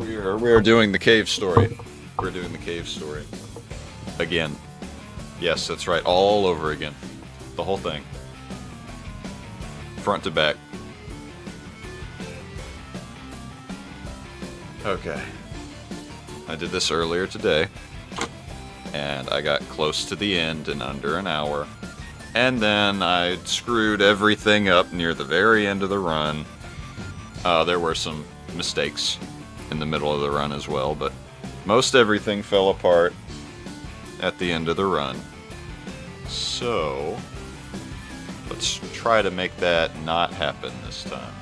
We are doing the cave story. We're doing the cave story. Again. Yes, that's right. All over again. The whole thing. Front to back. Okay. I did this earlier today. And I got close to the end in under an hour. And then I screwed everything up near the very end of the run. There were some mistakes in the middle of the run as well, but most everything fell apart at the end of the run. So, let's try to make that not happen this time.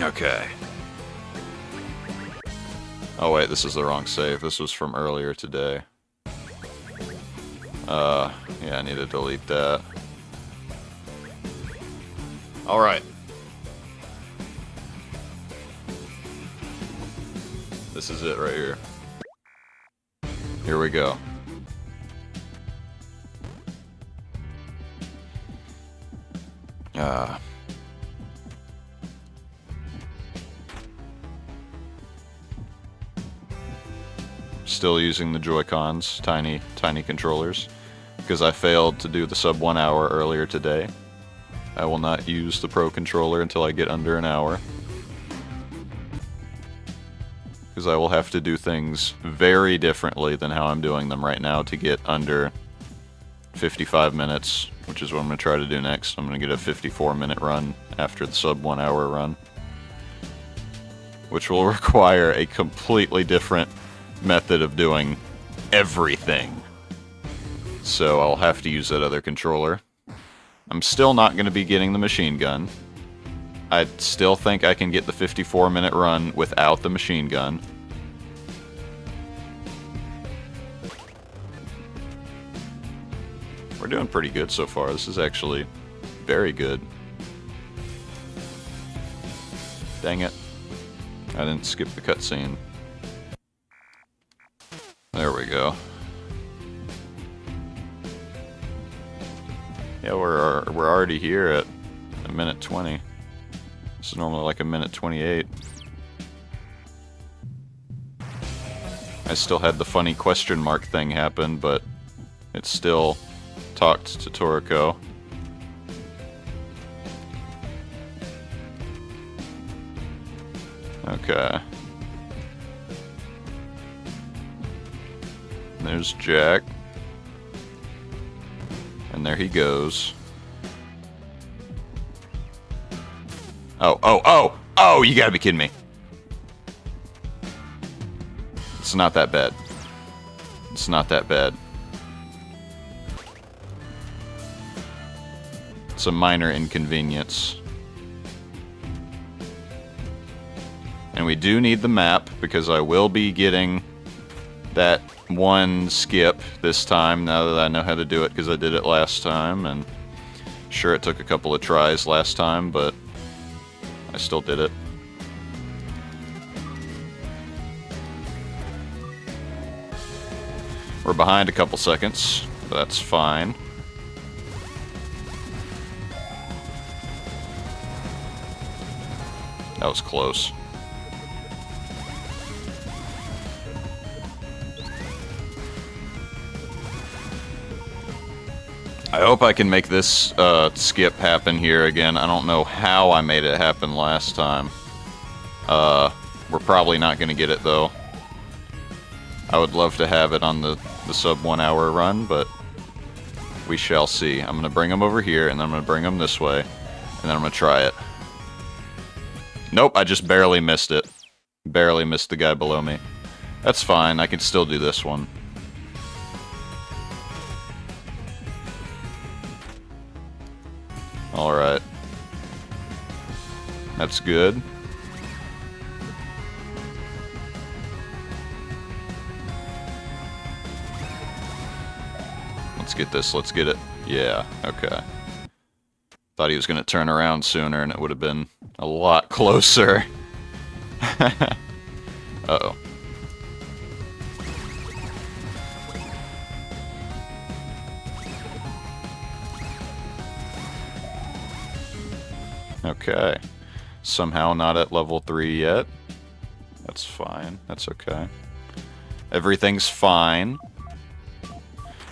Okay. Oh wait, this is the wrong save. This was from earlier today. Yeah, I need to delete that. Alright. This is it right here. Here we go. Still using the Joy-Cons, tiny controllers, because I failed to do the sub 1 hour earlier today. I will not use the Pro controller until I get under an hour, because I will have to do things very differently than how I'm doing them right now to get under 55 minutes, which is what I'm going to try to do next. I'm going to get a 54-minute run after the sub 1 hour run, which will require a completely different method of doing everything. So I'll have to use that other controller. I'm still not going to be getting the machine gun. I still think I can get the 54-minute run without the machine gun. We're doing pretty good so far. This is actually very good. Dang it. I didn't skip the cutscene. There we go. Yeah, we're already here at a minute 20. This is normally like a minute 28. I still had the funny question mark thing happen, but it still talked to Toriko. Okay. There's Jack. And there he goes. Oh, you gotta be kidding me. It's not that bad. It's not that bad. It's a minor inconvenience. And we do need the map, because I will be getting that one skip this time, now that I know how to do it, because I did it last time, and sure, it took a couple of tries last time, but I still did it. We're behind a couple seconds, but that's fine. That was close. I hope I can make this skip happen here again. I don't know how I made it happen last time. We're probably not going to get it, though. I would love to have it on the sub 1 hour run, but we shall see. I'm going to bring them over here, and then I'm going to bring them this way, and then I'm going to try it. Nope, I just barely missed it. Barely missed the guy below me. That's fine, I can still do this one. Alright. That's good. Let's get this, let's get it. Yeah, okay. Thought he was going to turn around sooner and it would have been a lot closer. Uh-oh. Okay. somehow not at level 3 yet. That's fine. That's okay. Everything's fine.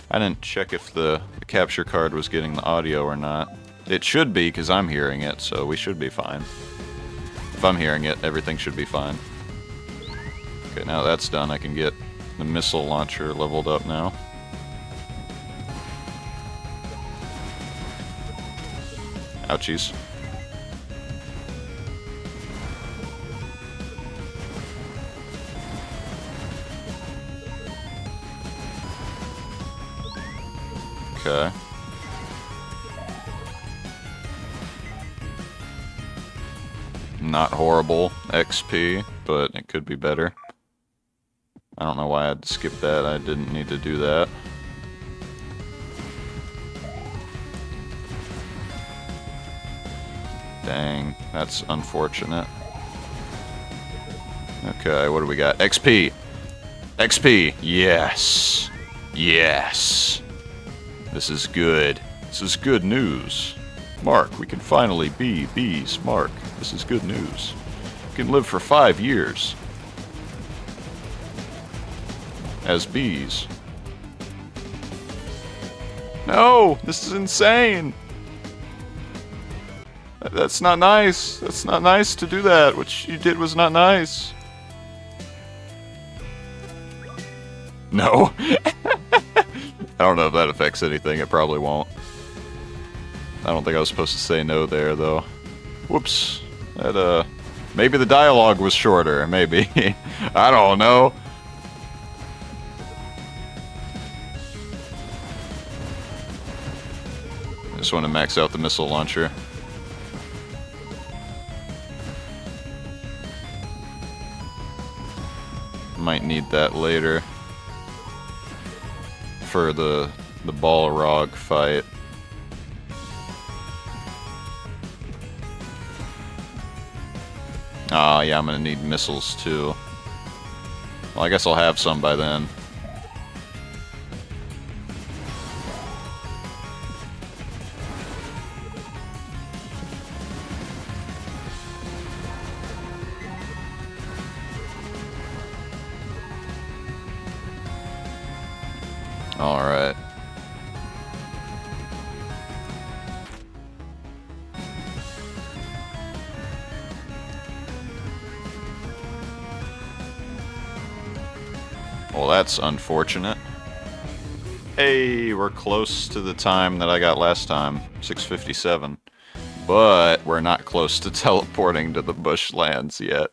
I didn't check if the capture card was getting the audio or not. It should be, because I'm hearing it, so we should be fine. If I'm hearing it, everything should be fine. Okay, now that's done, I can get the missile launcher leveled up now. Ouchies. Okay. Not horrible XP, but it could be better. I don't know why I'd skip that. I didn't need to do that. Dang, that's unfortunate. Okay, what do we got? XP! XP! Yes! Yes! This is good. This is good news. Mark, we can finally be bees. Mark, this is good news. We can live for 5 years. As bees. No! This is insane! That's not nice. That's not nice to do that. What you did was not nice. No. I don't know if that affects anything. It probably won't. I don't think I was supposed to say no there, though. Whoops. That, maybe the dialogue was shorter. Maybe. I don't know. I just want to max out the missile launcher. Might need that later. For the Balrog fight. Ah, yeah, I'm gonna need missiles too. Well, I guess I'll have some by then. Alright. Well, that's unfortunate. Hey, we're close to the time that I got last time, 6:57. But we're not close to teleporting to the bushlands yet.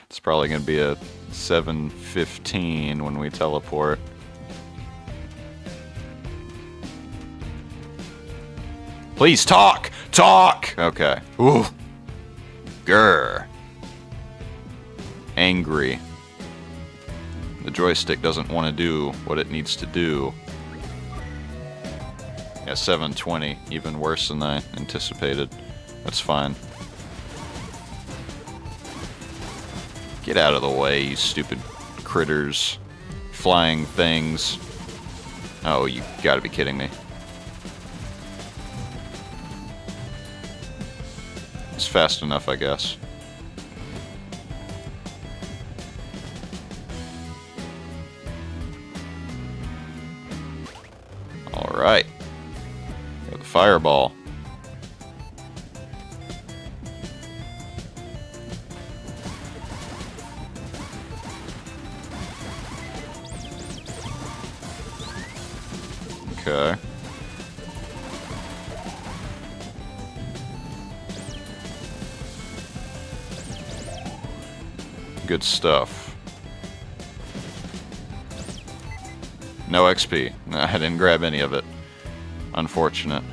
It's probably going to be a 7:15 when we teleport. Please talk! Talk! Okay. Ooh. Grr. Angry. The joystick doesn't want to do what it needs to do. Yeah, 7:20. Even worse than I anticipated. That's fine. Get out of the way, you stupid critters. Flying things. Oh, you gotta be kidding me. It's fast enough, I guess. Alright. Got the fireball. Okay. Good stuff. No XP. I didn't grab any of it. Unfortunate.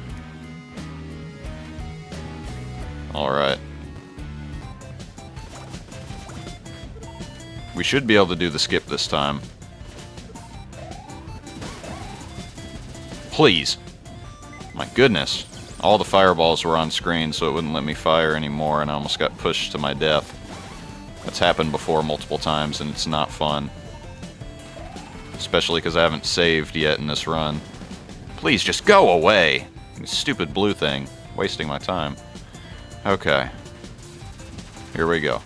Alright. We should be able to do the skip this time. Please. My goodness. All the fireballs were on screen, so it wouldn't let me fire anymore, and I almost got pushed to my death. That's happened before multiple times, and it's not fun. Especially because I haven't saved yet in this run. Please, just go away! You stupid blue thing. Wasting my time. Okay. Here we go.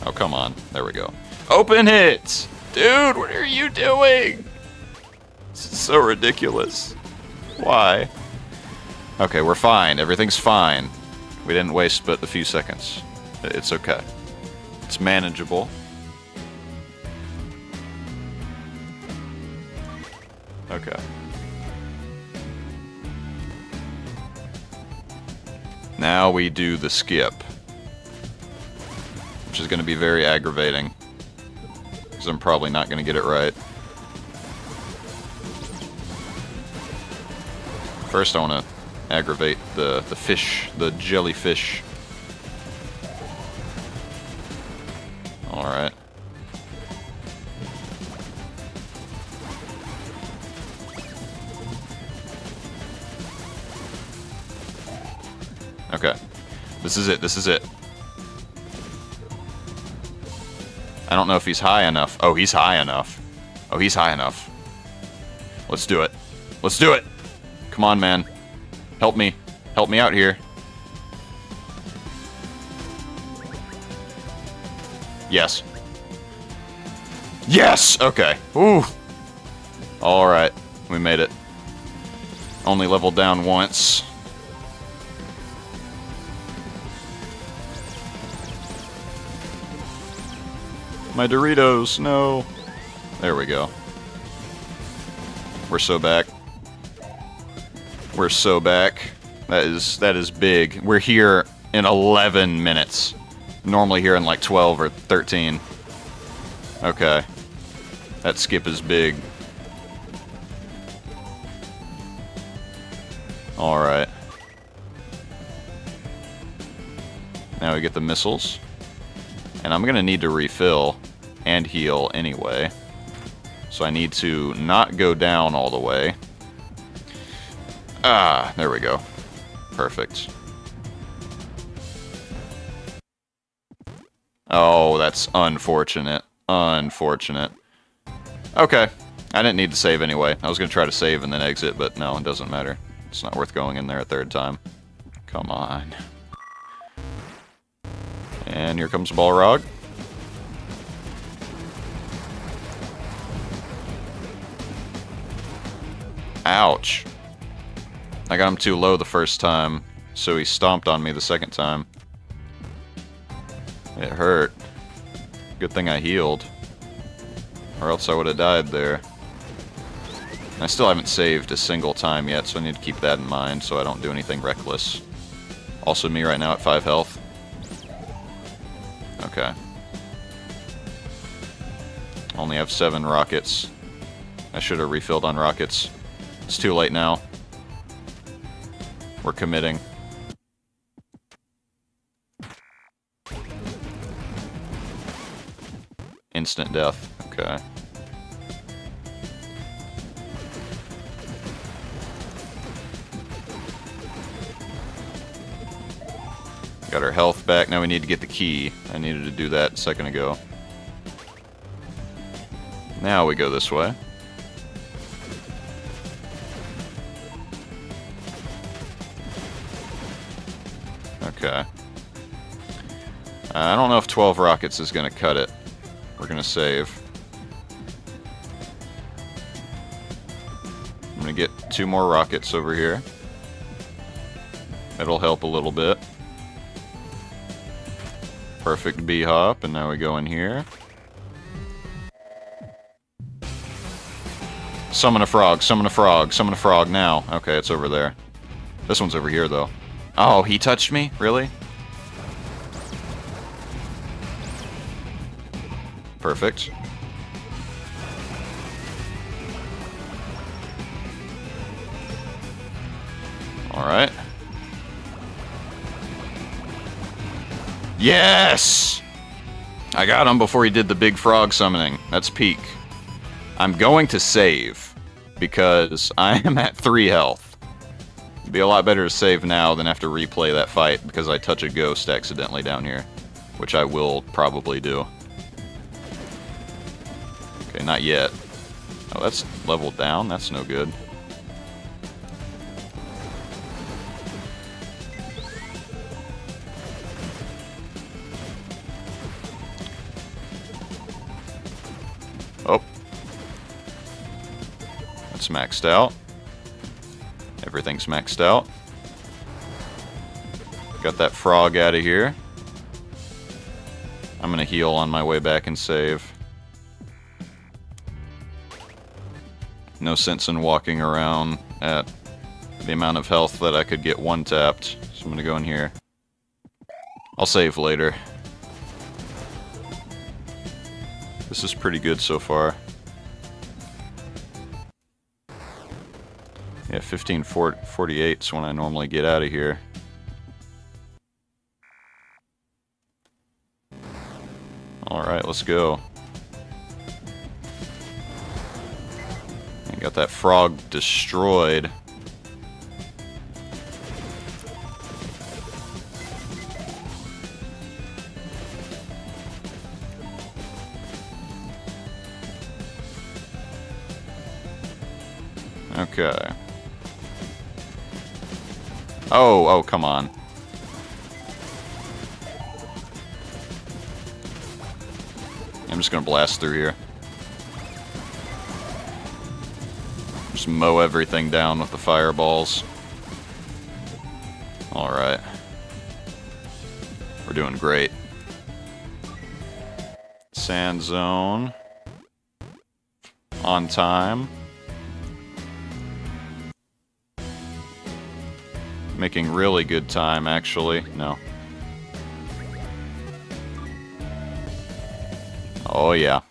Oh, come on. There we go. Open it! Dude, what are you doing? This is so ridiculous. Why? Okay, we're fine. Everything's fine. We didn't waste but a few seconds. It's okay. It's manageable. Okay. Now we do the skip. Which is going to be very aggravating. Because I'm probably not going to get it right. First I want to aggravate the fish, the jellyfish. Alright. Okay. This is it, this is it. I don't know if he's high enough. Oh, he's high enough. Oh, he's high enough. Let's do it. Let's do it! Come on, man. Help me. Help me out here. Yes. Yes! Okay. Ooh. Alright. We made it. Only leveled down once. My Doritos, no. There we go. We're so back. We're so back. That is big. We're here in 11 minutes. Normally here in like 12 or 13. Okay. That skip is big. Alright. Now we get the missiles. And I'm gonna need to refill and heal anyway. So I need to not go down all the way. Ah, there we go. Perfect. Oh, that's unfortunate. Unfortunate. Okay. I didn't need to save anyway. I was going to try to save and then exit, but no, it doesn't matter. It's not worth going in there a third time. Come on. And here comes Balrog. Ouch. I got him too low the first time, so he stomped on me the second time. It hurt. Good thing I healed. Or else I would have died there. I still haven't saved a single time yet, so I need to keep that in mind so I don't do anything reckless. Also me right now at 5 health. Okay. Only have 7 rockets. I should have refilled on rockets. It's too late now. We're committing. Instant death. Okay. Got our health back. Now we need to get the key. I needed to do that a second ago. Now we go this way. Okay. I don't know if 12 rockets is going to cut it. We're going to save. I'm going to get 2 more rockets over here. It'll help a little bit. Perfect B-hop, and now we go in here. Summon a frog, summon a frog, summon a frog now. Okay, it's over there. This one's over here, though. Oh, he touched me? Really? Perfect. Alright. Yes! I got him before he did the big frog summoning. That's peak. I'm going to save, because I am at 3 health. It'd be a lot better to save now than have to replay that fight, because I touch a ghost accidentally down here. Which I will probably do. Okay, not yet. Oh, that's leveled down. That's no good. Oh. That's maxed out. Everything's maxed out. Got that frog out of here. I'm gonna heal on my way back and save. No sense in walking around at the amount of health that I could get one-tapped. So I'm gonna go in here. I'll save later. This is pretty good so far. Yeah, 15:48 is when I normally get out of here. Alright, let's go. Got that frog destroyed. Okay. Oh, come on. I'm just gonna blast through here. Just mow everything down with the fireballs. Alright. We're doing great. Sand zone. On time. Making really good time, actually. No. Oh, yeah.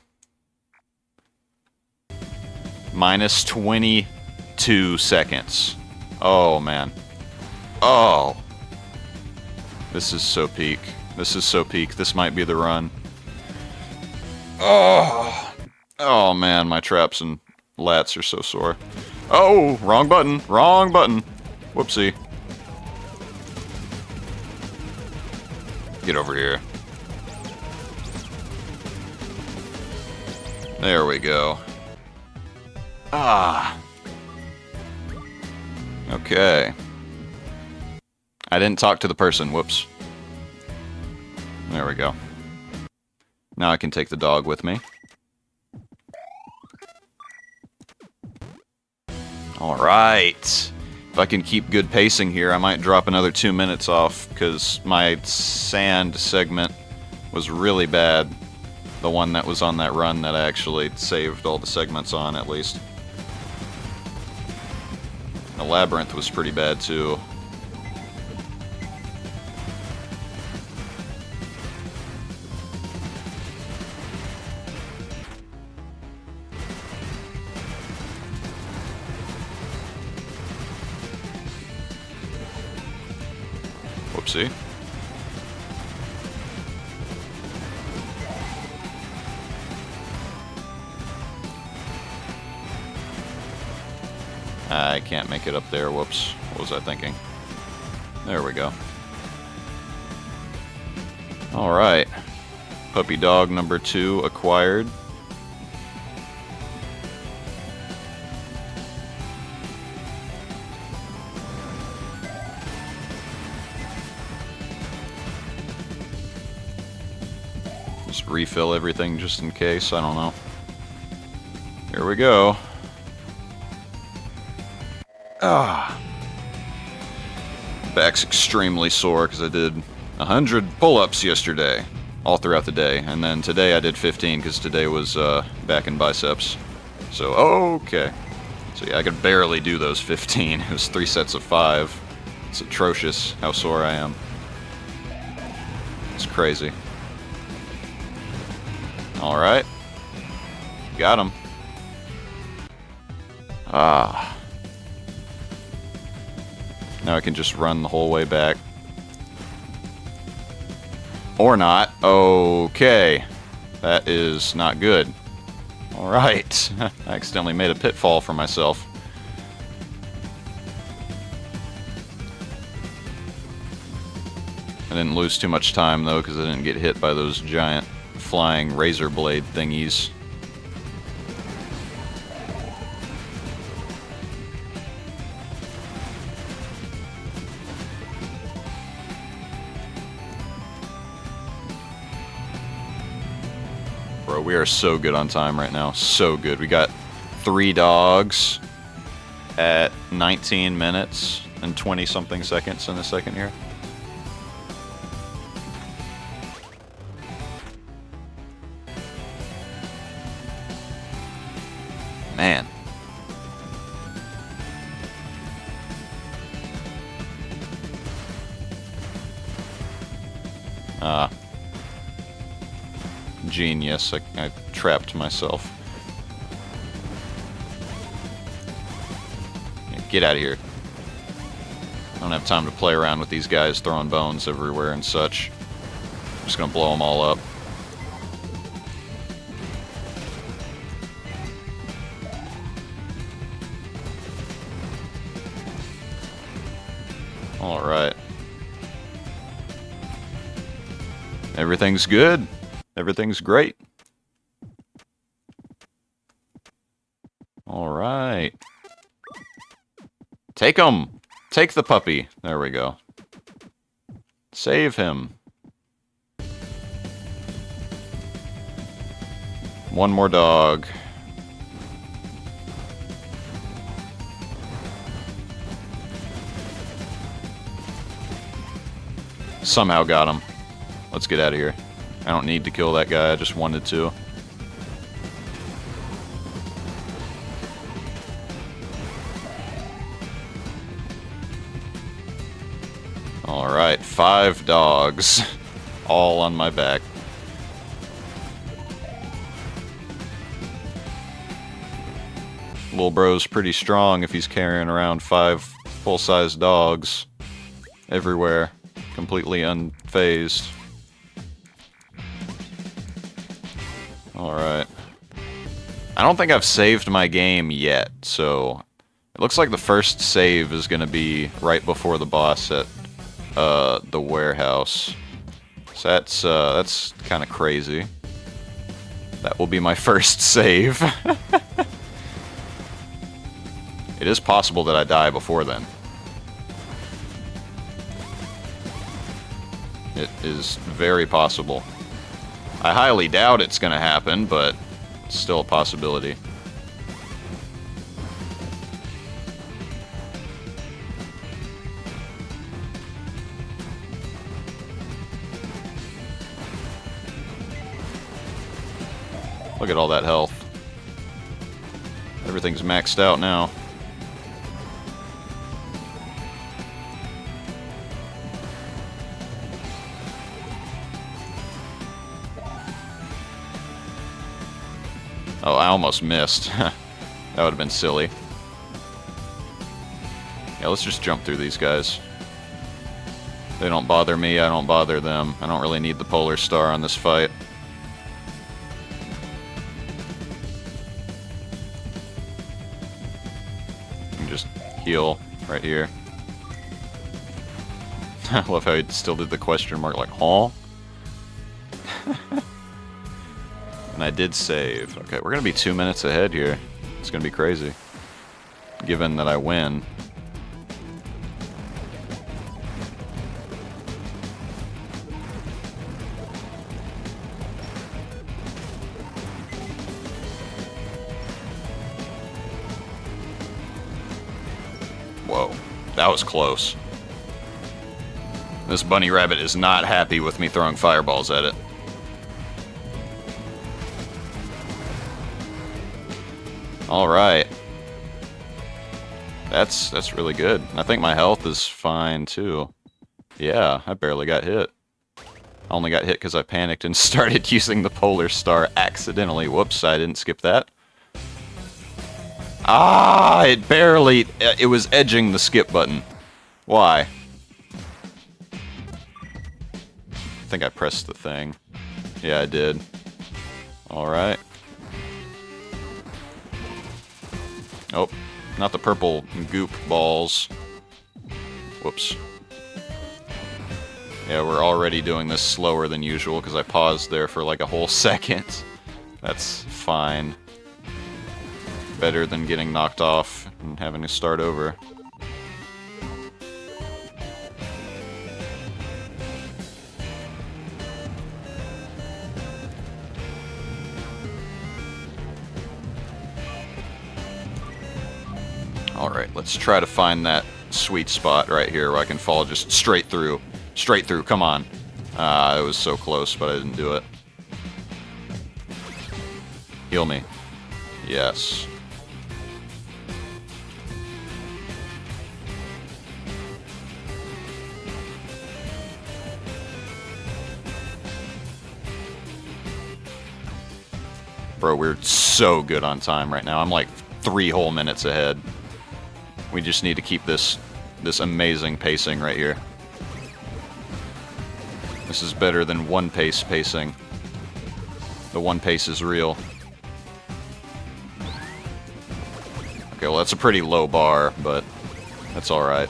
Minus 22 seconds. Oh, man. Oh. This is so peak. This is so peak. This might be the run. Oh. Oh, man. My traps and lats are so sore. Oh, wrong button. Wrong button. Whoopsie. Get over here. There we go. Ah. Okay. I didn't talk to the person. Whoops. There we go. Now I can take the dog with me. Alright. If I can keep good pacing here, I might drop another 2 minutes off, because my sand segment was really bad. The one that was on that run that I actually saved all the segments on, at least. The labyrinth was pretty bad, too. Whoopsie. I can't make it up there. Whoops. What was I thinking? There we go. Alright. Puppy dog number 2 acquired. Just refill everything just in case. I don't know. Here we go. Ah. Back's extremely sore because I did 100 pull-ups yesterday, all throughout the day, and then today I did 15 because today was back and biceps. So, okay. So yeah, I could barely do those 15. It was 3 sets of 5. It's atrocious how sore I am. It's crazy. Alright. Got him. Ah. Now I can just run the whole way back. Or not. Okay. That is not good. Alright. I accidentally made a pitfall for myself. I didn't lose too much time though, because I didn't get hit by those giant flying razor blade thingies. bro. We are so good on time right now. So good. We got 3 dogs at 19 minutes and 20-something seconds in the second here. Man. Genius. I trapped myself. Yeah, get out of here. I don't have time to play around with these guys throwing bones everywhere and such. I'm just gonna blow them all up. Alright. Everything's good. Everything's great. Alright. Take him! Take the puppy. There we go. Save him. One more dog. Somehow got him. Let's get out of here. I don't need to kill that guy, I just wanted to. Alright, 5 dogs. All on my back. Little bro's pretty strong if he's carrying around 5 full-size dogs everywhere, completely unfazed. Alright. I don't think I've saved my game yet, so it looks like the first save is going to be right before the boss at the warehouse. So that's kind of crazy. That will be my first save. It is possible that I die before then. It is very possible. I highly doubt it's going to happen, but it's still a possibility. Look at all that health. Everything's maxed out now. Oh, I almost missed. That would have been silly. Yeah, let's just jump through these guys. They don't bother me, I don't bother them. I don't really need the Polar Star on this fight. You can just heal right here. I love how he still did the question mark, like, huh? And I did save. Okay, we're gonna be 2 minutes ahead here. It's gonna be crazy. Given that I win. Whoa, that was close. This bunny rabbit is not happy with me throwing fireballs at it. Alright. That's really good. I think my health is fine too. Yeah, I barely got hit. I only got hit because I panicked and started using the Polar Star accidentally. Whoops, I didn't skip that. Ah, it was edging the skip button. Why? I think I pressed the thing. Yeah, I did. Alright. Oh, not the purple goop balls. Whoops. Yeah, we're already doing this slower than usual because I paused there for like a whole second. That's fine. Better than getting knocked off and having to start over. Alright, let's try to find that sweet spot right here where I can fall just straight through. Straight through, come on. It was so close, but I didn't do it. Heal me. Yes. Bro, we're so good on time right now. I'm like 3 whole minutes ahead. We just need to keep this amazing pacing right here. This is better than one pace pacing. The one pace is real. Okay, well that's a pretty low bar, but that's alright.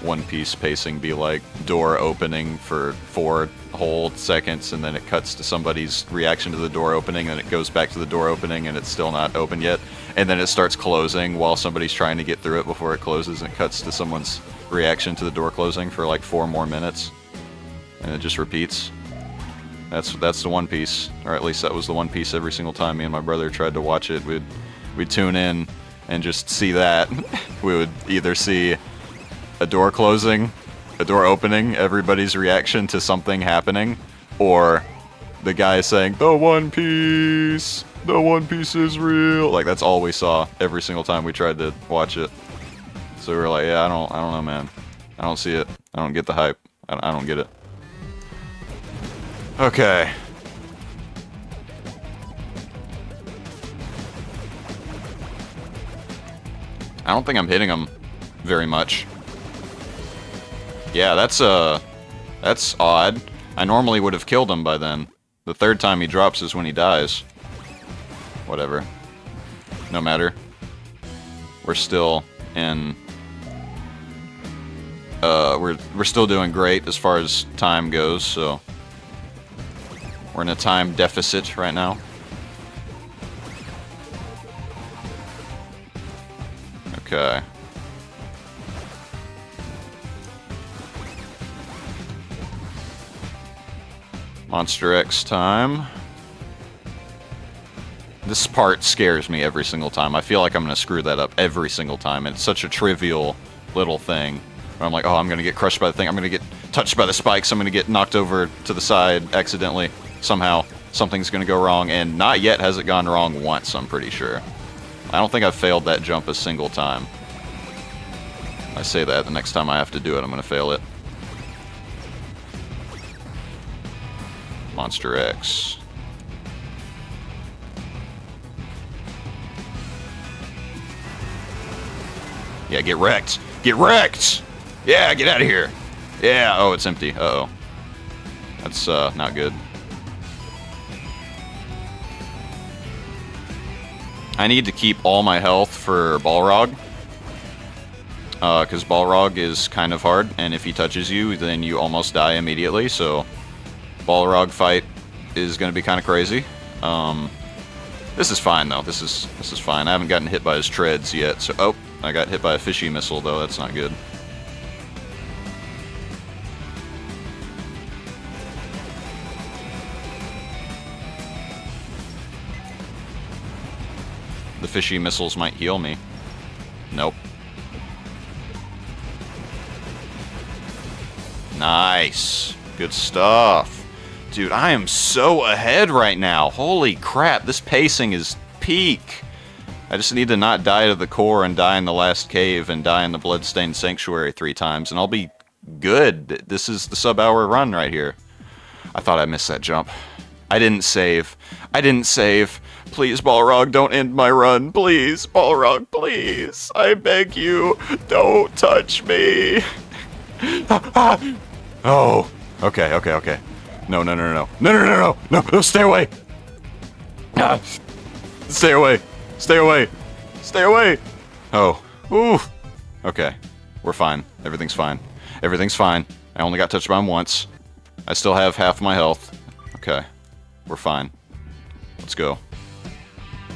One Piece pacing be like door opening for 4 whole seconds, and then it cuts to somebody's reaction to the door opening, and it goes back to the door opening, and it's still not open yet, and then it starts closing while somebody's trying to get through it before it closes, and it cuts to someone's reaction to the door closing for like 4 more minutes, and it just repeats. That's the One Piece, or at least that was the One Piece every single time me and my brother tried to watch it. We'd tune in and just see that. We would either see a door closing, a door opening, everybody's reaction to something happening, or the guy saying, "The One Piece! The One Piece is real!" Like, that's all we saw every single time we tried to watch it. So we were like, yeah, I don't know, man. I don't see it. I don't get the hype. I don't get it. Okay. I don't think I'm hitting him very much. Yeah, that's odd. I normally would have killed him by then. The 3rd time he drops is when he dies. Whatever. No matter. We're still in... we're still doing great as far as time goes, so... We're in a time deficit right now. Okay. Monster X time. This part scares me every single time. I feel like I'm going to screw that up every single time. And it's such a trivial little thing. I'm like, oh, I'm going to get crushed by the thing. I'm going to get touched by the spikes. I'm going to get knocked over to the side accidentally. Somehow, something's going to go wrong. And not yet has it gone wrong once, I'm pretty sure. I don't think I've failed that jump a single time. I say that, the next time I have to do it, I'm going to fail it. Monster X. Yeah, get wrecked! Get wrecked! Yeah, get out of here! Yeah, oh, it's empty. Uh-oh. That's, not good. I need to keep all my health for Balrog. Because Balrog is kind of hard, and if he touches you, then you almost die immediately, so... Balrog fight is going to be kind of crazy. This is fine, though. This is fine. I haven't gotten hit by his treads yet, so... Oh, I got hit by a fishy missile, though. That's not good. The fishy missiles might heal me. Nope. Nice. Good stuff. Dude, I am so ahead right now. Holy crap, this pacing is peak. I just need to not die to the core and die in the last cave and die in the Bloodstained Sanctuary 3 times, and I'll be good. This is the sub-hour run right here. I thought I missed that jump. I didn't save. I didn't save. Please, Balrog, don't end my run. Please, Balrog, please. I beg you, don't touch me. Oh. Okay, okay, okay. No, no, no, no, no, no, no, no, no, no, stay away. Ah. Stay away. Stay away. Stay away. Oh. Ooh. Okay. We're fine. Everything's fine. Everything's fine. I only got touched by him once. I still have half my health. Okay. We're fine. Let's go.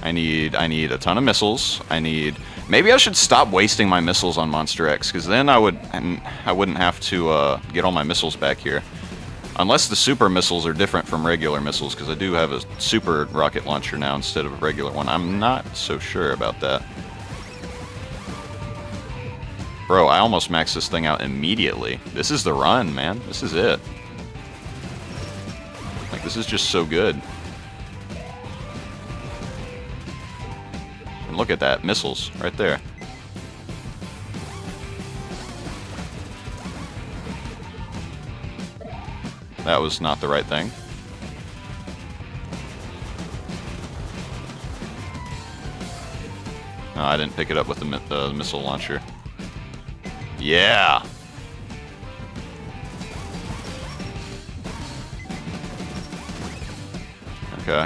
I need a ton of missiles. Maybe I should stop wasting my missiles on Monster X, because then I wouldn't have to get all my missiles back here. Unless the super missiles are different from regular missiles, because I do have a super rocket launcher now instead of a regular one. I'm not so sure about that. Bro, I almost maxed this thing out immediately. This is the run, man. This is it. Like, this is just so good. And look at that. Missiles right there. That was not the right thing. No, I didn't pick it up with the missile launcher. Yeah! Okay.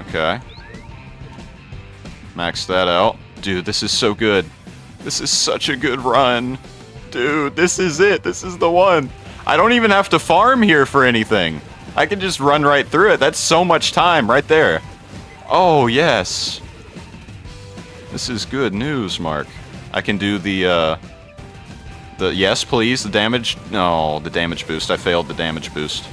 Okay. Max that out. Dude, this is so good. This is such a good run. Dude, this is it. This is the one. I don't even have to farm here for anything. I can just run right through it. That's so much time right there. Oh, yes. This is good news, Mark. I can do the yes, please, the damage. No, the damage boost. I failed the damage boost.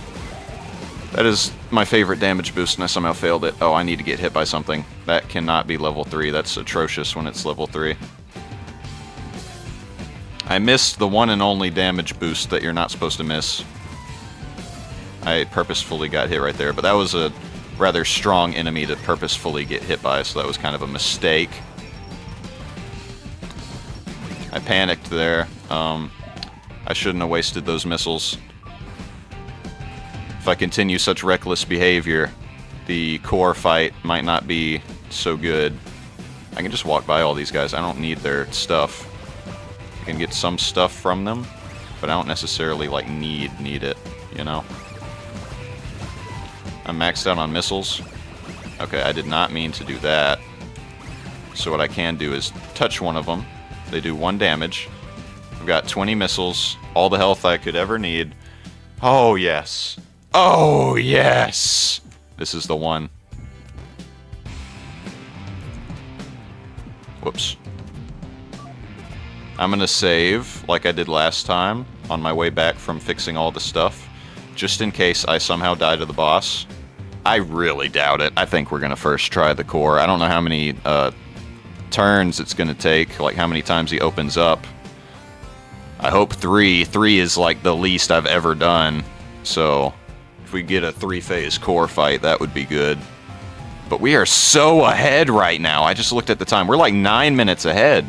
That is my favorite damage boost, and I somehow failed it. Oh, I need to get hit by something. That cannot be level 3. That's atrocious when it's level 3. I missed the one and only damage boost that you're not supposed to miss. I purposefully got hit right there, but that was a rather strong enemy to purposefully get hit by, so that was kind of a mistake. I panicked there. I shouldn't have wasted those missiles. If I continue such reckless behavior, the core fight might not be so good. I can just walk by all these guys. I don't need their stuff. I can get some stuff from them, but I don't necessarily, like, need it, you know? I'm maxed out on missiles. Okay, I did not mean to do that. So what I can do is touch one of them. They do 1 damage. I've got 20 missiles, all the health I could ever need. Oh, yes. Oh, yes! This is the one. Whoops. I'm gonna save, like I did last time, on my way back from fixing all the stuff, just in case I somehow die to the boss. I really doubt it. I think we're gonna first try the core. I don't know how many turns it's gonna take, like how many times he opens up. I hope 3. 3 is like the least I've ever done, so if we get a 3-phase core fight, that would be good. But we are so ahead right now. I just looked at the time. We're like 9 minutes ahead.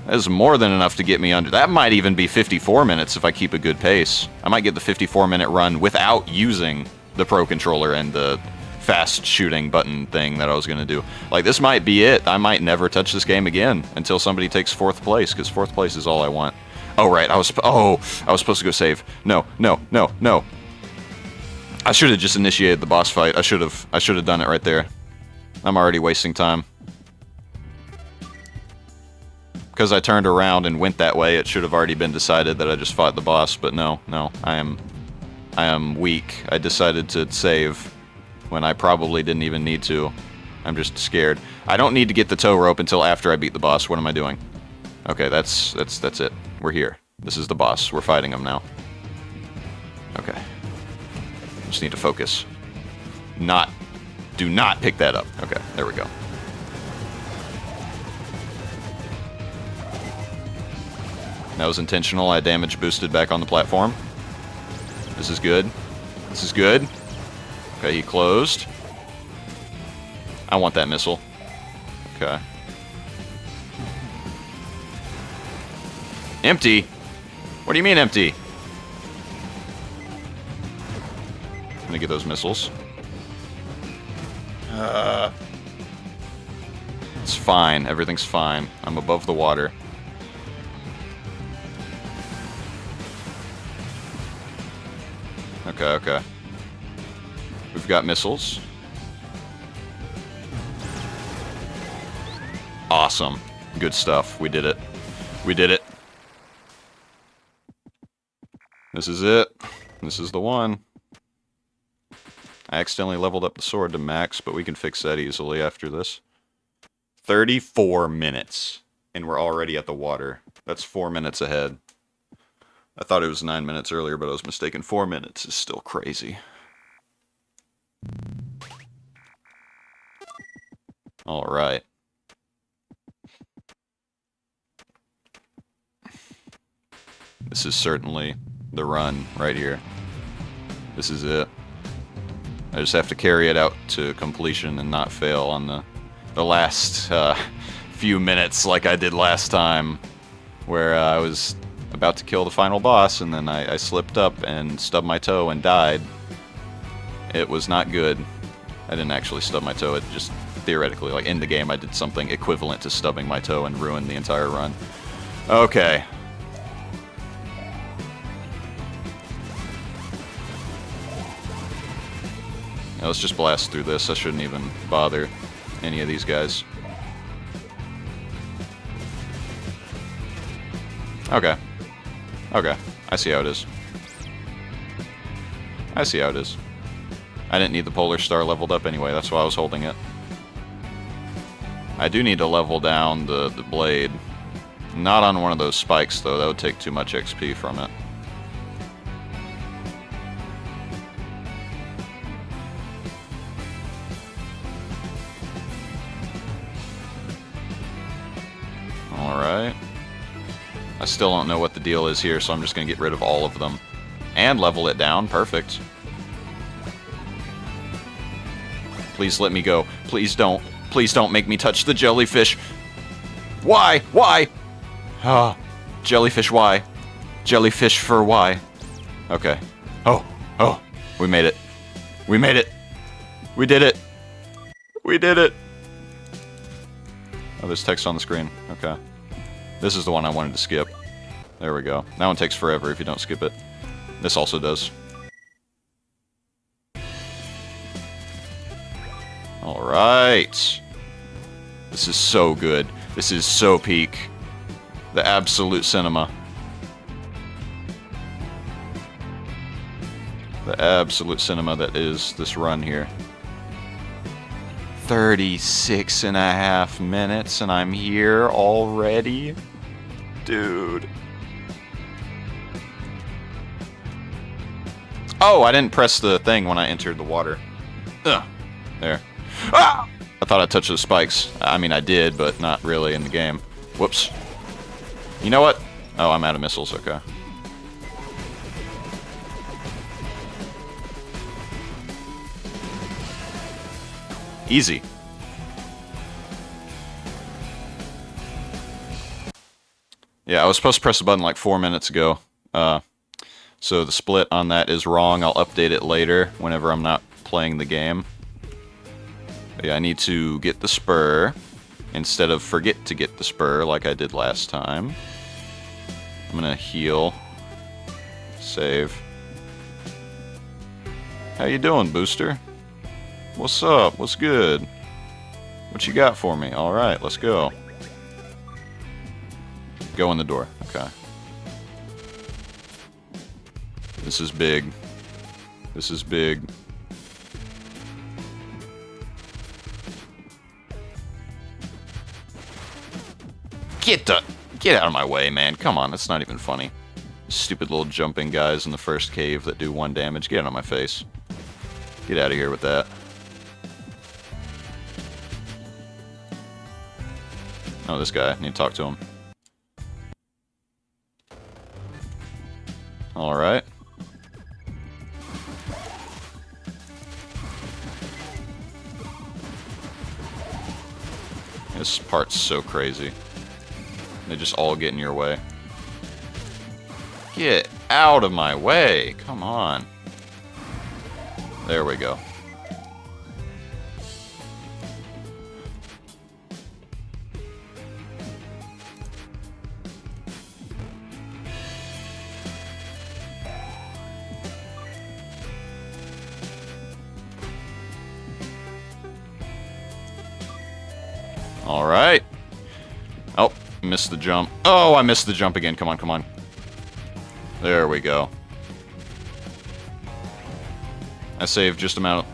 That is more than enough to get me under. That might even be 54 minutes if I keep a good pace. I might get the 54-minute run without using the Pro Controller and the fast shooting button thing that I was going to do. Like, this might be it. I might never touch this game again until somebody takes 4th place, because 4th place is all I want. Oh, right. I was supposed to go save. No. I should have just initiated the boss fight. I should have done it right there. I'm already wasting time. Because I turned around and went that way, it should have already been decided that I just fought the boss, but no, I am weak. I decided to save when I probably didn't even need to. I'm just scared. I don't need to get the tow rope until after I beat the boss. What am I doing? Okay, that's it. We're here. This is the boss. We're fighting him now. Okay. Just need to focus. Do not pick that up. Okay, there we go. That was intentional. I damage boosted back on the platform. This is good. This is good. Okay, he closed. I want that missile. Okay. Empty? What do you mean empty? I'm gonna get those missiles. It's fine. Everything's fine. I'm above the water. Okay. We've got missiles. Awesome. Good stuff. We did it. We did it. This is it. This is the one. I accidentally leveled up the sword to max, but we can fix that easily after this. 34 minutes, and we're already at the water. That's 4 minutes ahead. I thought it was 9 minutes earlier, but I was mistaken. 4 minutes is still crazy. Alright. This is certainly the run right here. This is it. I just have to carry it out to completion and not fail on the last few minutes like I did last time, where I was about to kill the final boss and then I slipped up and stubbed my toe and died. It was not good. I didn't actually stub my toe, it just theoretically, like in the game, I did something equivalent to stubbing my toe and ruined the entire run. Okay. Now let's just blast through this. I shouldn't even bother any of these guys. Okay. Okay. I see how it is. I see how it is. I didn't need the Polar Star leveled up anyway, that's why I was holding it. I do need to level down the blade. Not on one of those spikes, though. That would take too much XP from it. Alright. I still don't know what the deal is here, so I'm just going to get rid of all of them. And level it down. Perfect. Please let me go. Please don't. Please don't make me touch the jellyfish. Why? Why? Ah, jellyfish, why? Jellyfish for why? Okay. Oh, oh, we made it. We made it. We did it. We did it. Oh, there's text on the screen. Okay. This is the one I wanted to skip. There we go. That one takes forever if you don't skip it. This also does. Alright. This is so good. This is so peak. The absolute cinema. The absolute cinema that is this run here. 36.5 minutes and I'm here already? Dude. Oh, I didn't press the thing when I entered the water. Ugh. There. Ah! I thought I touched the spikes. I mean, I did, but not really in the game. Whoops. You know what? Oh, I'm out of missiles. Okay. Easy. Yeah, I was supposed to press the button like 4 minutes ago. So the split on that is wrong. I'll update it later whenever I'm not playing the game. But yeah, I need to get the spur instead of forget to get the spur like I did last time. I'm gonna heal. Save. How you doing, Booster? What's up? What's good? What you got for me? Alright, let's go. Go in the door. Okay. This is big. This is big. Get out of my way, man. Come on, that's not even funny. Stupid little jumping guys in the first cave that do 1 damage. Get out of my face. Get out of here with that. Oh, this guy. I need to talk to him. Alright. This part's so crazy. They just all get in your way. Get out of my way! Come on. There we go. Alright. Oh, missed the jump. Oh, I missed the jump again. Come on, come on. There we go. I saved just about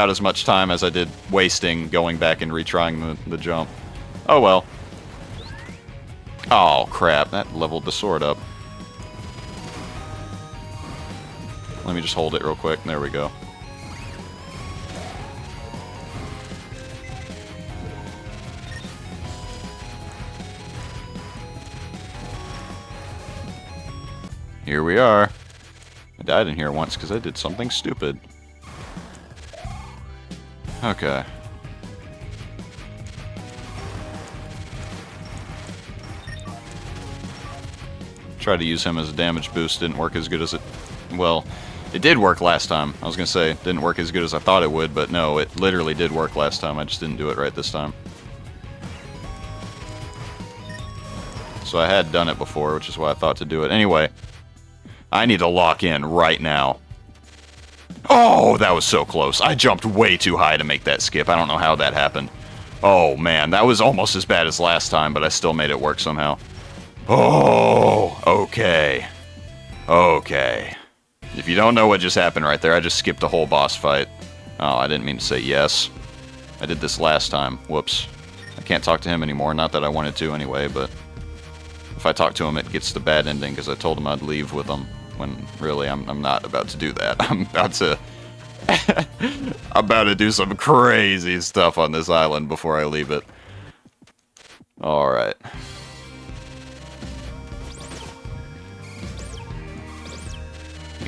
as much time as I did wasting going back and retrying the jump. Oh well. Oh, crap. That leveled the sword up. Let me just hold it real quick. There we go. Here we are. I died in here once because I did something stupid. Okay. Tried to use him as a damage boost. Didn't work as good as it... Well, it did work last time. I was going to say, it didn't work as good as I thought it would, but no, it literally did work last time. I just didn't do it right this time. So I had done it before, which is why I thought to do it. Anyway, I need to lock in right now. Oh, that was so close. I jumped way too high to make that skip. I don't know how that happened. Oh, man, that was almost as bad as last time, but I still made it work somehow. Oh, okay. Okay. If you don't know what just happened right there, I just skipped a whole boss fight. Oh, I didn't mean to say yes. I did this last time. Whoops. I can't talk to him anymore. Not that I wanted to anyway, but if I talk to him, it gets the bad ending because I told him I'd leave with him. When really, I'm not about to do that. I'm about to... I'm about to do some crazy stuff on this island before I leave it. Alright.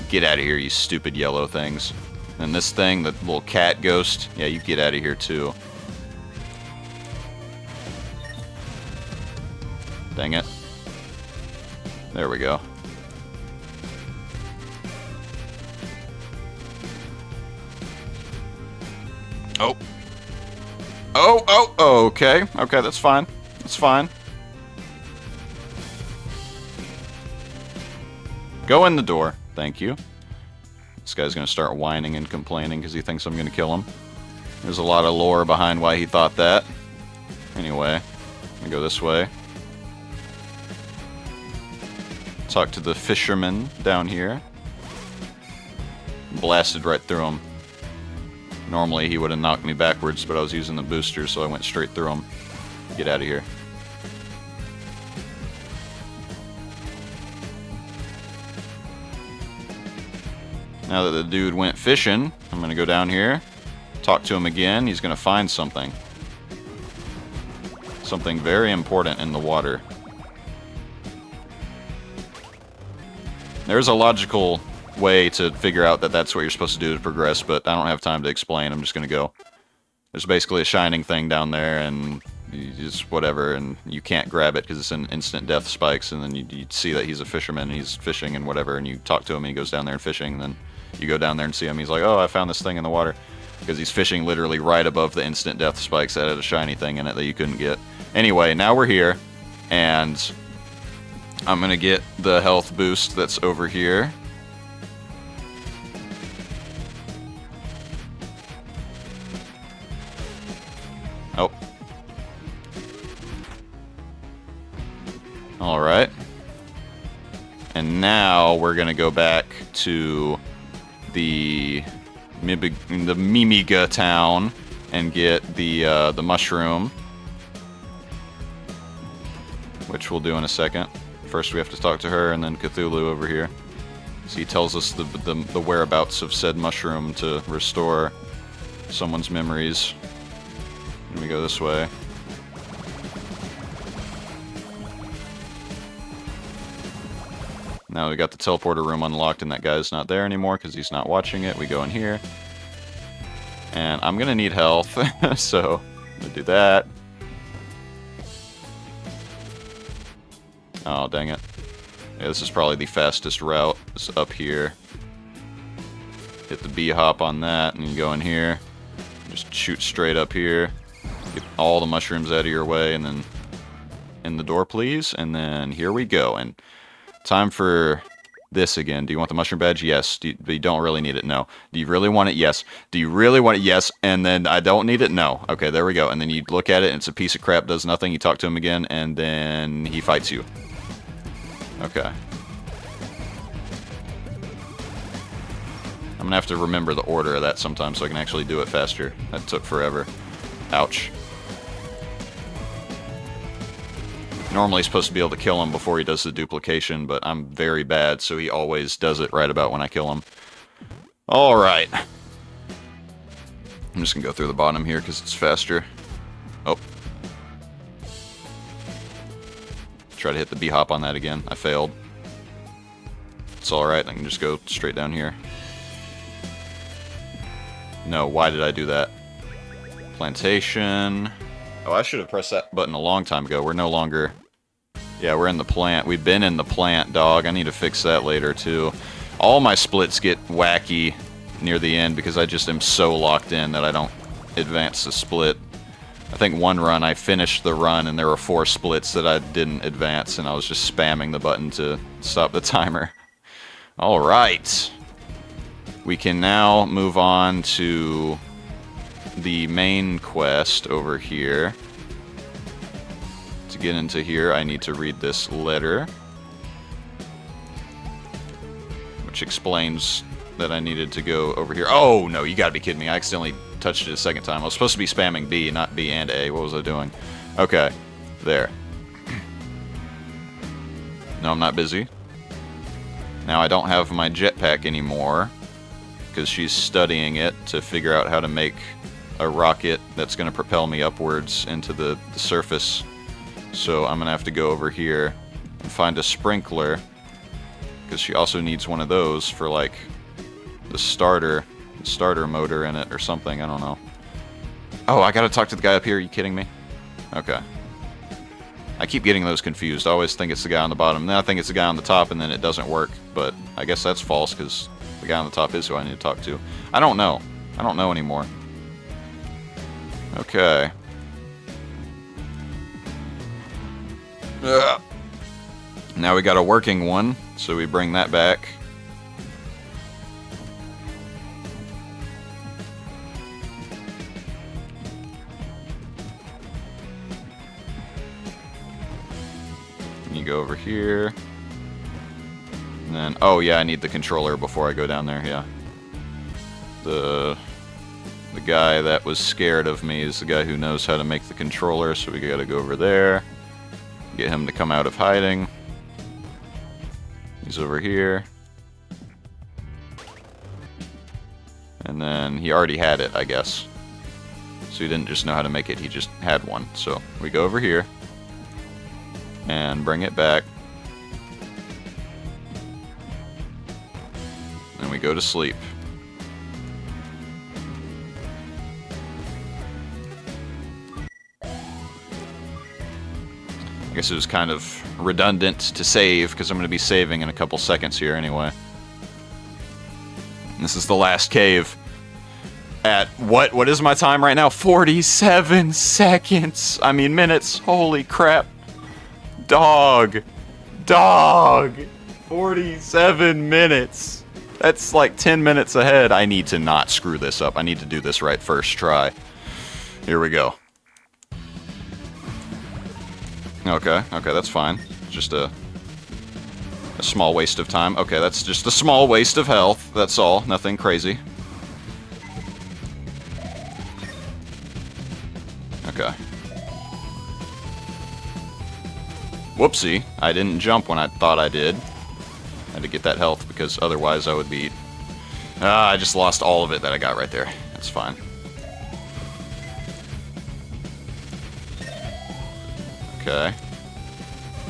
Get out of here, you stupid yellow things. And this thing, the little cat ghost, yeah, you get out of here too. Dang it. There we go. Oh. Oh, okay. Okay, that's fine. That's fine. Go in the door. Thank you. This guy's going to start whining and complaining because he thinks I'm going to kill him. There's a lot of lore behind why he thought that. Anyway, I'm going to go this way. Talk to the fisherman down here. Blasted right through him. Normally he would have knocked me backwards, but I was using the booster, so I went straight through him. Get out of here. Now that the dude went fishing, I'm going to go down here, talk to him again. He's going to find something. Something very important in the water. There's a logical way to figure out that that's what you're supposed to do to progress, but I don't have time to explain. I'm just going to go. There's basically a shining thing down there, and you just whatever, and you can't grab it because it's an instant death spikes, and then you see that he's a fisherman, and he's fishing and whatever, and you talk to him, and he goes down there and fishing, and then you go down there and see him. He's like, oh, I found this thing in the water. Because he's fishing literally right above the instant death spikes that had a shiny thing in it that you couldn't get. Anyway, now we're here, and I'm going to get the health boost that's over here. Oh. Alright. And now we're going to go back to the Mimiga town and get the mushroom, which we'll do in a second. First we have to talk to her and then Cthulhu over here. So he tells us the whereabouts of said mushroom to restore someone's memories. Let me go this way. Now we got the teleporter room unlocked and that guy's not there anymore because he's not watching it. We go in here. And I'm going to need health, so I'm going to do that. Oh, dang it. Yeah, this is probably the fastest route. It's up here. Hit the B-hop on that and you go in here. Just shoot straight up here. Get all the mushrooms out of your way and then in the door, please. And then here we go. And time for this again. Do you want the mushroom badge? Yes. But you don't really need it? No. Do you really want it? Yes. Do you really want it? Yes. And then I don't need it? No. Okay, there we go. And then you look at it and it's a piece of crap, does nothing. You talk to him again and then he fights you. Okay. I'm gonna have to remember the order of that sometime so I can actually do it faster. That took forever. Ouch. Normally supposed to be able to kill him before he does the duplication, but I'm very bad, so he always does it right about when I kill him. Alright. I'm just gonna go through the bottom here because it's faster. Oh. Try to hit the B-hop on that again. I failed. It's alright, I can just go straight down here. No, why did I do that? Plantation. Oh, I should have pressed that button a long time ago. We're no longer... Yeah, we're in the plant. We've been in the plant, dog. I need to fix that later, too. All my splits get wacky near the end because I just am so locked in that I don't advance the split. I think one run, I finished the run, and there were 4 splits that I didn't advance, and I was just spamming the button to stop the timer. Alright. We can now move on to the main quest over here. To get into here, I need to read this letter, which explains that I needed to go over here. Oh, no, you gotta be kidding me. I accidentally touched it a second time. I was supposed to be spamming B, not B and A. What was I doing? Okay, there. No, I'm not busy. Now I don't have my jetpack anymore, because she's studying it to figure out how to make a rocket that's going to propel me upwards into the surface. So I'm going to have to go over here and find a sprinkler, because she also needs one of those for, like, the starter motor in it or something. I don't know. Oh, I got to talk to the guy up here. Are you kidding me? Okay. I keep getting those confused. I always think it's the guy on the bottom, then I think it's the guy on the top, and then it doesn't work. But I guess that's false, because the guy on the top is who I need to talk to. I don't know. I don't know anymore. Okay. Now we got a working one, so we bring that back. And you go over here. And then, oh yeah, I need the controller before I go down there, yeah. The guy that was scared of me is the guy who knows how to make the controller, so we gotta go over there. Get him to come out of hiding. He's over here. And then he already had it, I guess. So he didn't just know how to make it, he just had one. So we go over here and bring it back. And we go to sleep. I guess it was kind of redundant to save, because I'm going to be saving in a couple seconds here anyway. This is the last cave. At, what is my time right now? 47 seconds! I mean minutes, holy crap. Dog! 47 minutes! That's like 10 minutes ahead. I need to not screw this up. I need to do this right first try. Here we go. Okay, that's fine. Just a small waste of time. Okay, that's just a small waste of health. That's all. Nothing crazy. Okay. Whoopsie. I didn't jump when I thought I did. I had to get that health because otherwise I would be... I just lost all of it that I got right there. That's fine. Okay.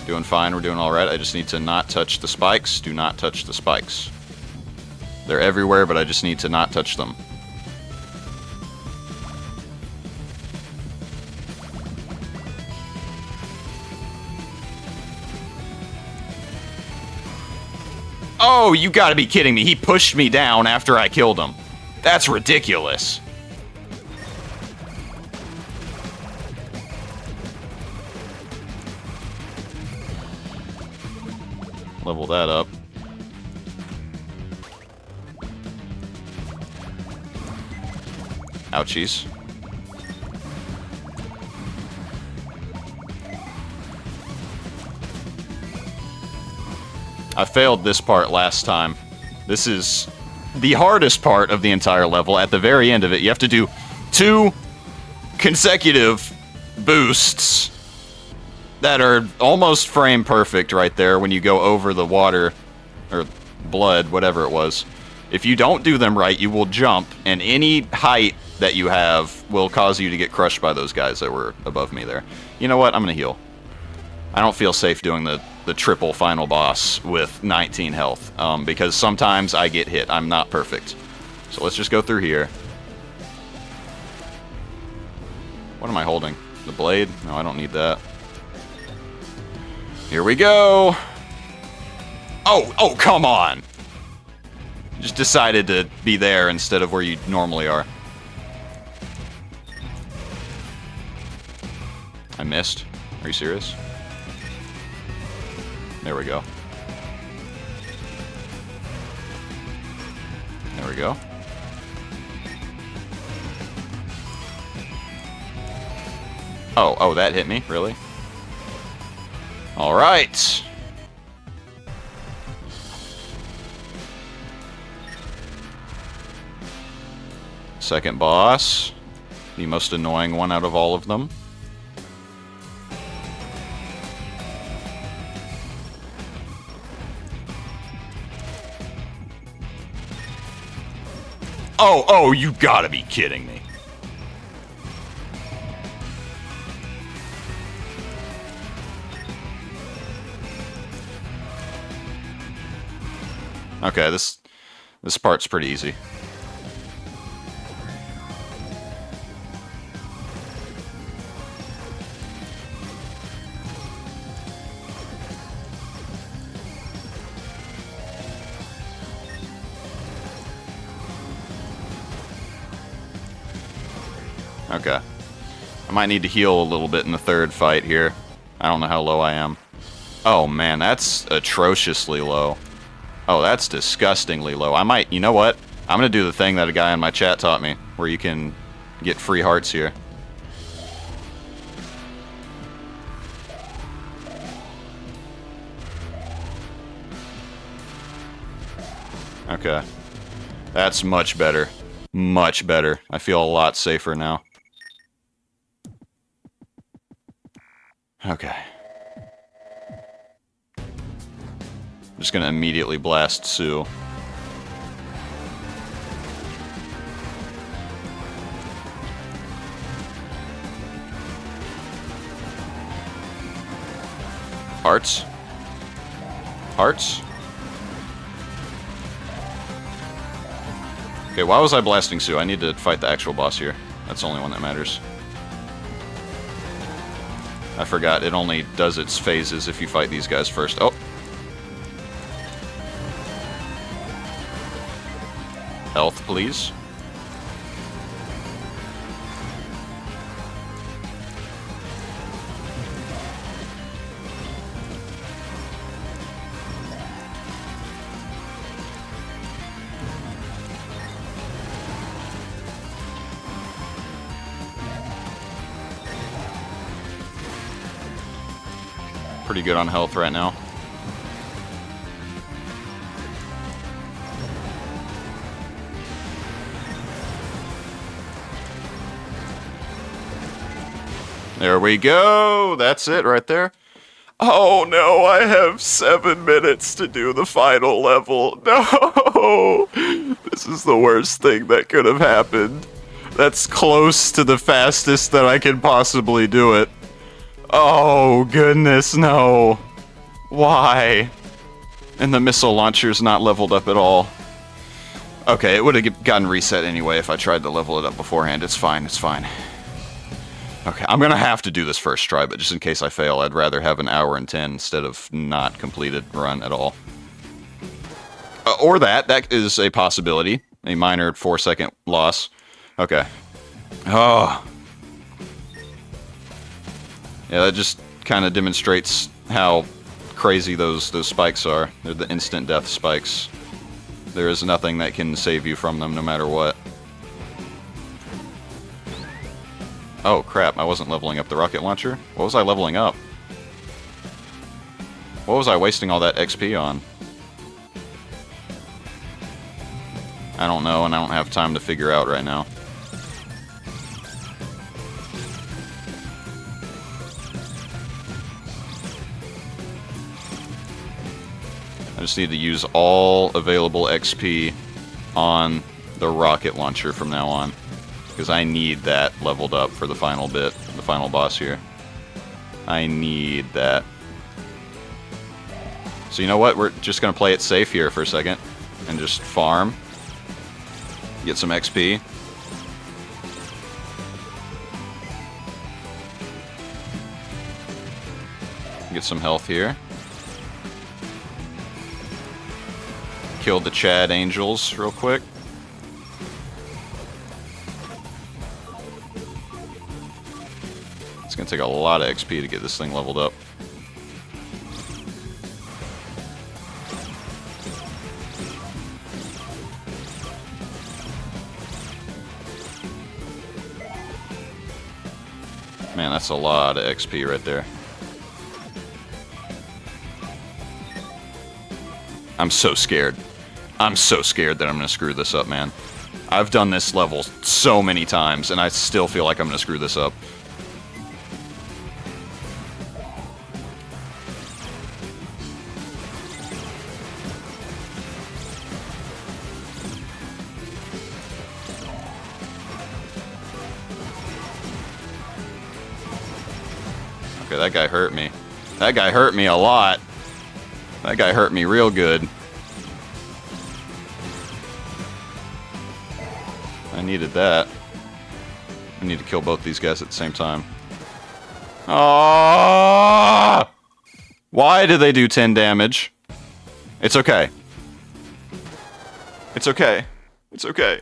Doing fine, we're doing alright. I just need to not touch the spikes. Do not touch the spikes. They're everywhere, but I just need to not touch them. Oh, you gotta be kidding me. He pushed me down after I killed him. That's ridiculous. Level that up. Ouchies. I failed this part last time. This is the hardest part of the entire level. At the very end of it, you have to do 2 consecutive boosts that are almost frame perfect right there when you go over the water, or blood, whatever it was. If you don't do them right, you will jump, and any height that you have will cause you to get crushed by those guys that were above me there. You know what? I'm gonna heal. I don't feel safe doing the triple final boss with 19 health, because sometimes I get hit. I'm not perfect. So let's just go through here. What am I holding? The blade? No, I don't need that. Here we go! Oh, come on! Just decided to be there instead of where you normally are. I missed. Are you serious? There we go. There we go. Oh, that hit me? Really? Alright! Second boss. The most annoying one out of all of them. Oh, you gotta be kidding me. Okay, this part's pretty easy. Okay. I might need to heal a little bit in the third fight here. I don't know how low I am. Oh man, that's atrociously low. Oh, that's disgustingly low. I might, you know what? I'm gonna do the thing that a guy in my chat taught me, where you can get free hearts here. Okay. That's much better. Much better. I feel a lot safer now. Okay. I'm just gonna immediately blast Sue. Hearts? Hearts? Okay, why was I blasting Sue? I need to fight the actual boss here. That's the only one that matters. I forgot, it only does its phases if you fight these guys first. Oh! Health, please. Pretty good on health right now. There we go. That's it right there. Oh no, I have 7 minutes to do the final level. No! This is the worst thing that could have happened. That's close to the fastest that I can possibly do it. Oh, goodness, no. Why? And the missile launcher's not leveled up at all. Okay, it would have gotten reset anyway if I tried to level it up beforehand. It's fine, it's fine. Okay, I'm gonna have to do this first try, but just in case I fail, I'd rather have an hour and 10 instead of not completed run at all. Or that is a possibility. A minor 4-second loss. Okay. Oh. Yeah, that just kind of demonstrates how crazy those spikes are. They're the instant death spikes. There is nothing that can save you from them no matter what. Oh crap, I wasn't leveling up the rocket launcher? What was I leveling up? What was I wasting all that XP on? I don't know, and I don't have time to figure out right now. just need to use all available XP on the rocket launcher from now on. Because I need that leveled up for the final bit, the final boss here. I need that. So you know what? We're just going to play it safe here for a second. And just farm. Get some XP. Get some health here. Kill the Chad Angels real quick. It's gonna take a lot of XP to get this thing leveled up. Man, that's a lot of XP right there. I'm so scared. I'm so scared that I'm gonna screw this up, man. I've done this level so many times, and I still feel like I'm gonna screw this up. Okay, that guy hurt me. That guy hurt me a lot. That guy hurt me real good. I needed that. I need to kill both these guys at the same time. Oh! Why do they do 10 damage? It's okay. It's okay. It's okay.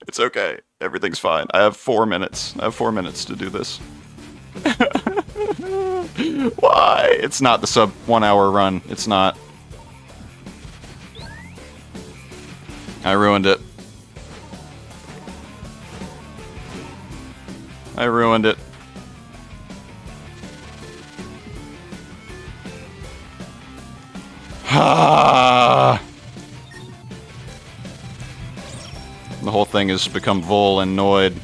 It's okay. Everything's fine. I have 4 minutes. I have 4 minutes to do this. Why? It's not the sub 1 hour run. It's not. I ruined it. I ruined it. Ah! The whole thing has become Vol and Noid.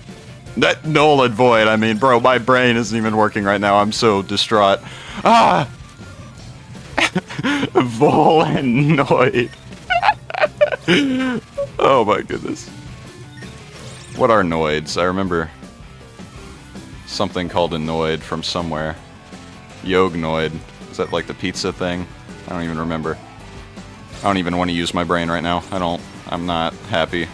That null and void, I mean, bro, my brain isn't even working right now. I'm so distraught. Ah! Vol and Noid. Oh my goodness. What are Noids? I remember something called a Noid from somewhere. Yognoid. Is that like the pizza thing? I don't even remember. I don't even want to use my brain right now. I'm not happy.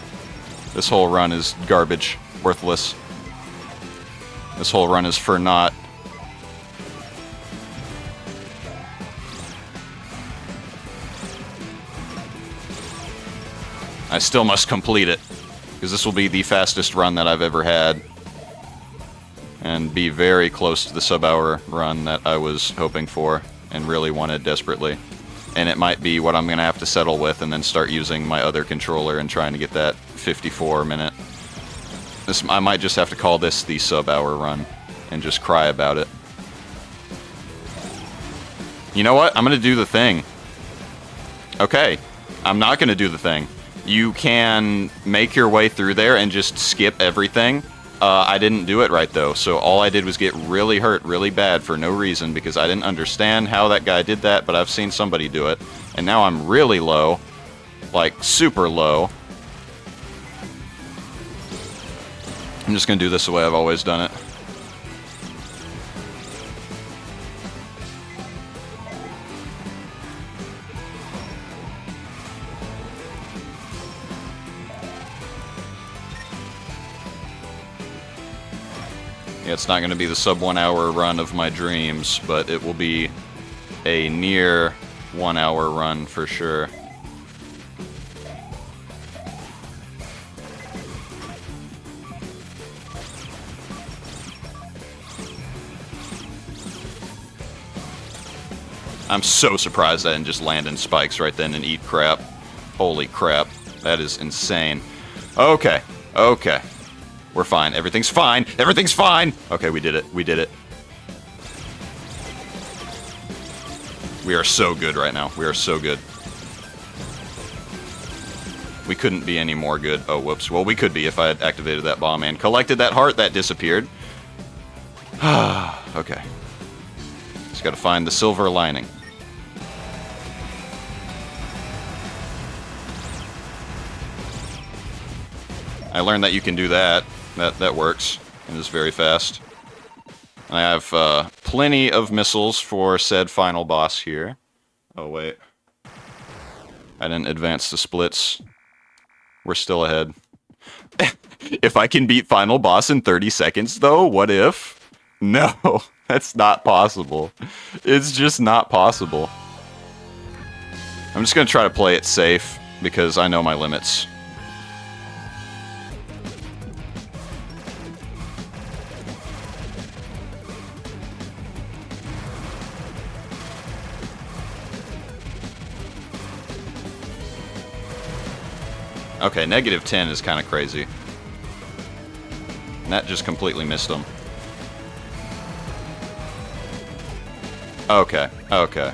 This whole run is garbage. Worthless. This whole run is for naught. I still must complete it, because this will be the fastest run that I've ever had. And be very close to the sub-hour run that I was hoping for, and really wanted desperately. And it might be what I'm going to have to settle with, and then start using my other controller and trying to get that 54-minute. I might just have to call this the sub-hour run, and just cry about it. You know what? I'm going to do the thing. Okay. I'm not going to do the thing. You can make your way through there and just skip everything. I didn't do it right, though, so all I did was get really hurt really bad for no reason, because I didn't understand how that guy did that, but I've seen somebody do it. And now I'm really low. Like, super low. I'm just going to do this the way I've always done it. Yeah, it's not going to be the sub 1 hour run of my dreams, but it will be a near 1 hour run for sure. I'm so surprised I didn't just land in spikes right then and eat crap. Holy crap. That is insane. Okay. Okay. We're fine. Everything's fine. Everything's fine! Okay, we did it. We did it. We are so good right now. We are so good. We couldn't be any more good. Oh, whoops. Well, we could be if I had activated that bomb and collected that heart that disappeared. Okay. Just gotta find the silver lining. I learned that you can do that. That works and is very fast. And I have plenty of missiles for said final boss here. Oh, wait. I didn't advance the splits. We're still ahead. If I can beat final boss in 30 seconds, though, what if? No, that's not possible. It's just not possible. I'm just gonna try to play it safe, because I know my limits. Okay, -10 is kind of crazy. And that just completely missed him. Okay, okay.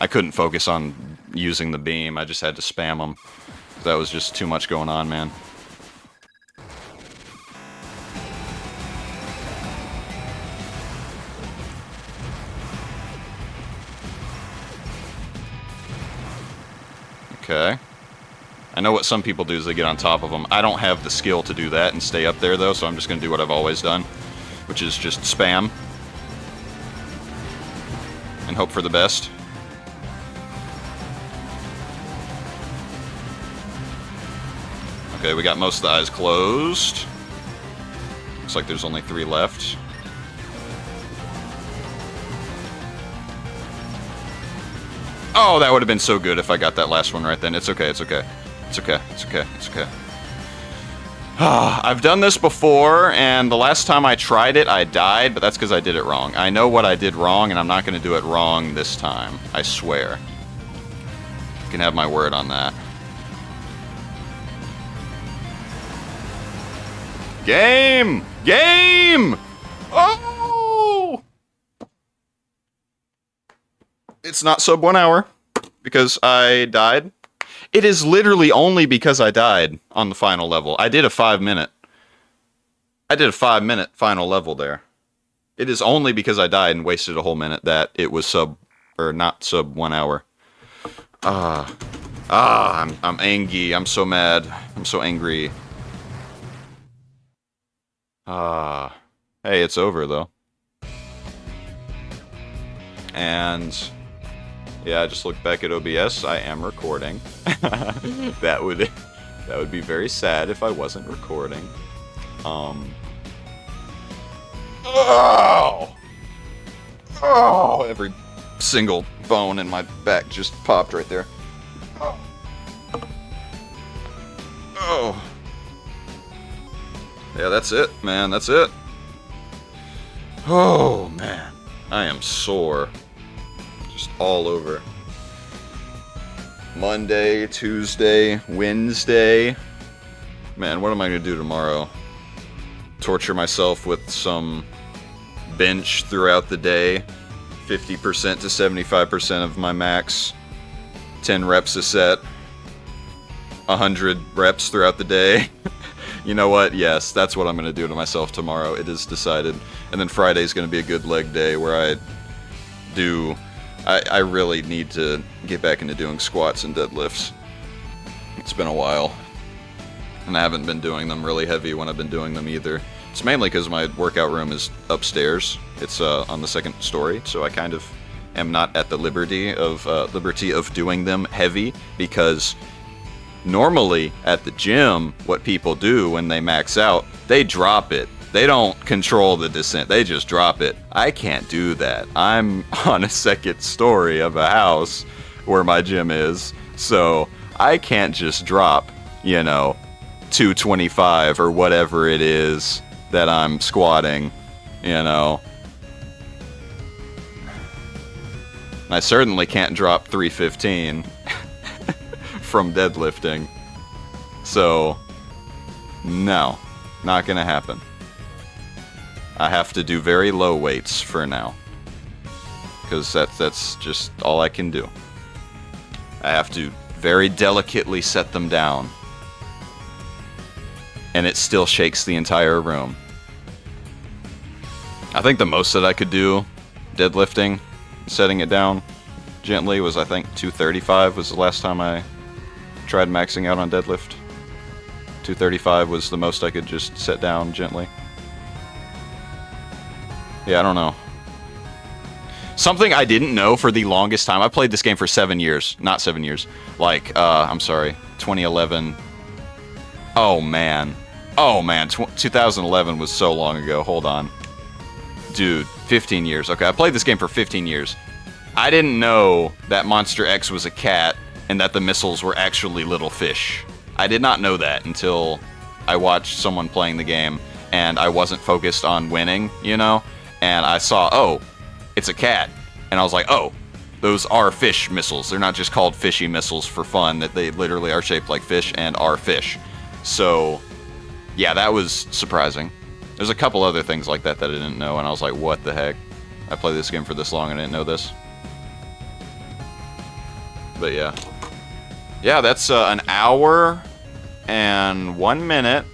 I couldn't focus on using the beam, I just had to spam them. That was just too much going on, man. Okay. I know what some people do is they get on top of them. I don't have the skill to do that and stay up there, though, so I'm just going to do what I've always done, which is just spam and hope for the best. Okay, we got most of the eyes closed. Looks like there's only 3 left. Oh, that would have been so good if I got that last one right then. It's okay, it's okay. It's okay, it's okay, it's okay. I've done this before, and the last time I tried it, I died, but that's because I did it wrong. I know what I did wrong, and I'm not going to do it wrong this time. I swear. You can have my word on that. Game! Game! Oh! It's not sub 1 hour, because I died. It is literally only because I died on the final level. I did a 5-minute. I did a 5-minute final level there. It is only because I died and wasted a whole minute that it was not sub 1 hour. I'm angry. I'm so mad. I'm so angry. Hey, it's over though. And yeah, I just looked back at OBS. I am recording. that would be very sad if I wasn't recording. Every single bone in my back just popped right there. Oh. Yeah, that's it, man. That's it. Oh, man. I am sore. Just all over. Monday, Tuesday, Wednesday. Man, what am I going to do tomorrow? Torture myself with some bench throughout the day. 50% to 75% of my max. 10 reps a set. 100 reps throughout the day. You know what? Yes, that's what I'm going to do to myself tomorrow. It is decided. And then Friday's going to be a good leg day where I really need to get back into doing squats and deadlifts. It's been a while. And I haven't been doing them really heavy when I've been doing them either. It's mainly because my workout room is upstairs. It's on the 2nd story, so I kind of am not at the liberty of doing them heavy, because normally at the gym, what people do when they max out, they drop it. They don't control the descent, they just drop it. I can't do that. I'm on a 2nd story of a house where my gym is, so I can't just drop, 225 or whatever it is that I'm squatting, I certainly can't drop 315 from deadlifting. So, no, not gonna happen. I have to do very low weights for now, because that's just all I can do. I have to very delicately set them down, and it still shakes the entire room. I think the most that I could do deadlifting, setting it down gently, was I think 235 was the last time I tried maxing out on deadlift. 235 was the most I could just set down gently. Yeah, I don't know. Something I didn't know for the longest time. I played this game for 7 years. Not 7 years. Like, I'm sorry, 2011. Oh, man. Oh, man. 2011 was so long ago. Hold on. Dude, 15 years. Okay, I played this game for 15 years. I didn't know that Monster X was a cat and that the missiles were actually little fish. I did not know that until I watched someone playing the game and I wasn't focused on winning, you know? And I saw, oh, it's a cat. And I was like, oh, those are fish missiles. They're not just called fishy missiles for fun, that they literally are shaped like fish and are fish. So, yeah, that was surprising. There's a couple other things like that that I didn't know, and I was like, what the heck? I played this game for this long and I didn't know this. But yeah. Yeah, that's an hour and 1 minute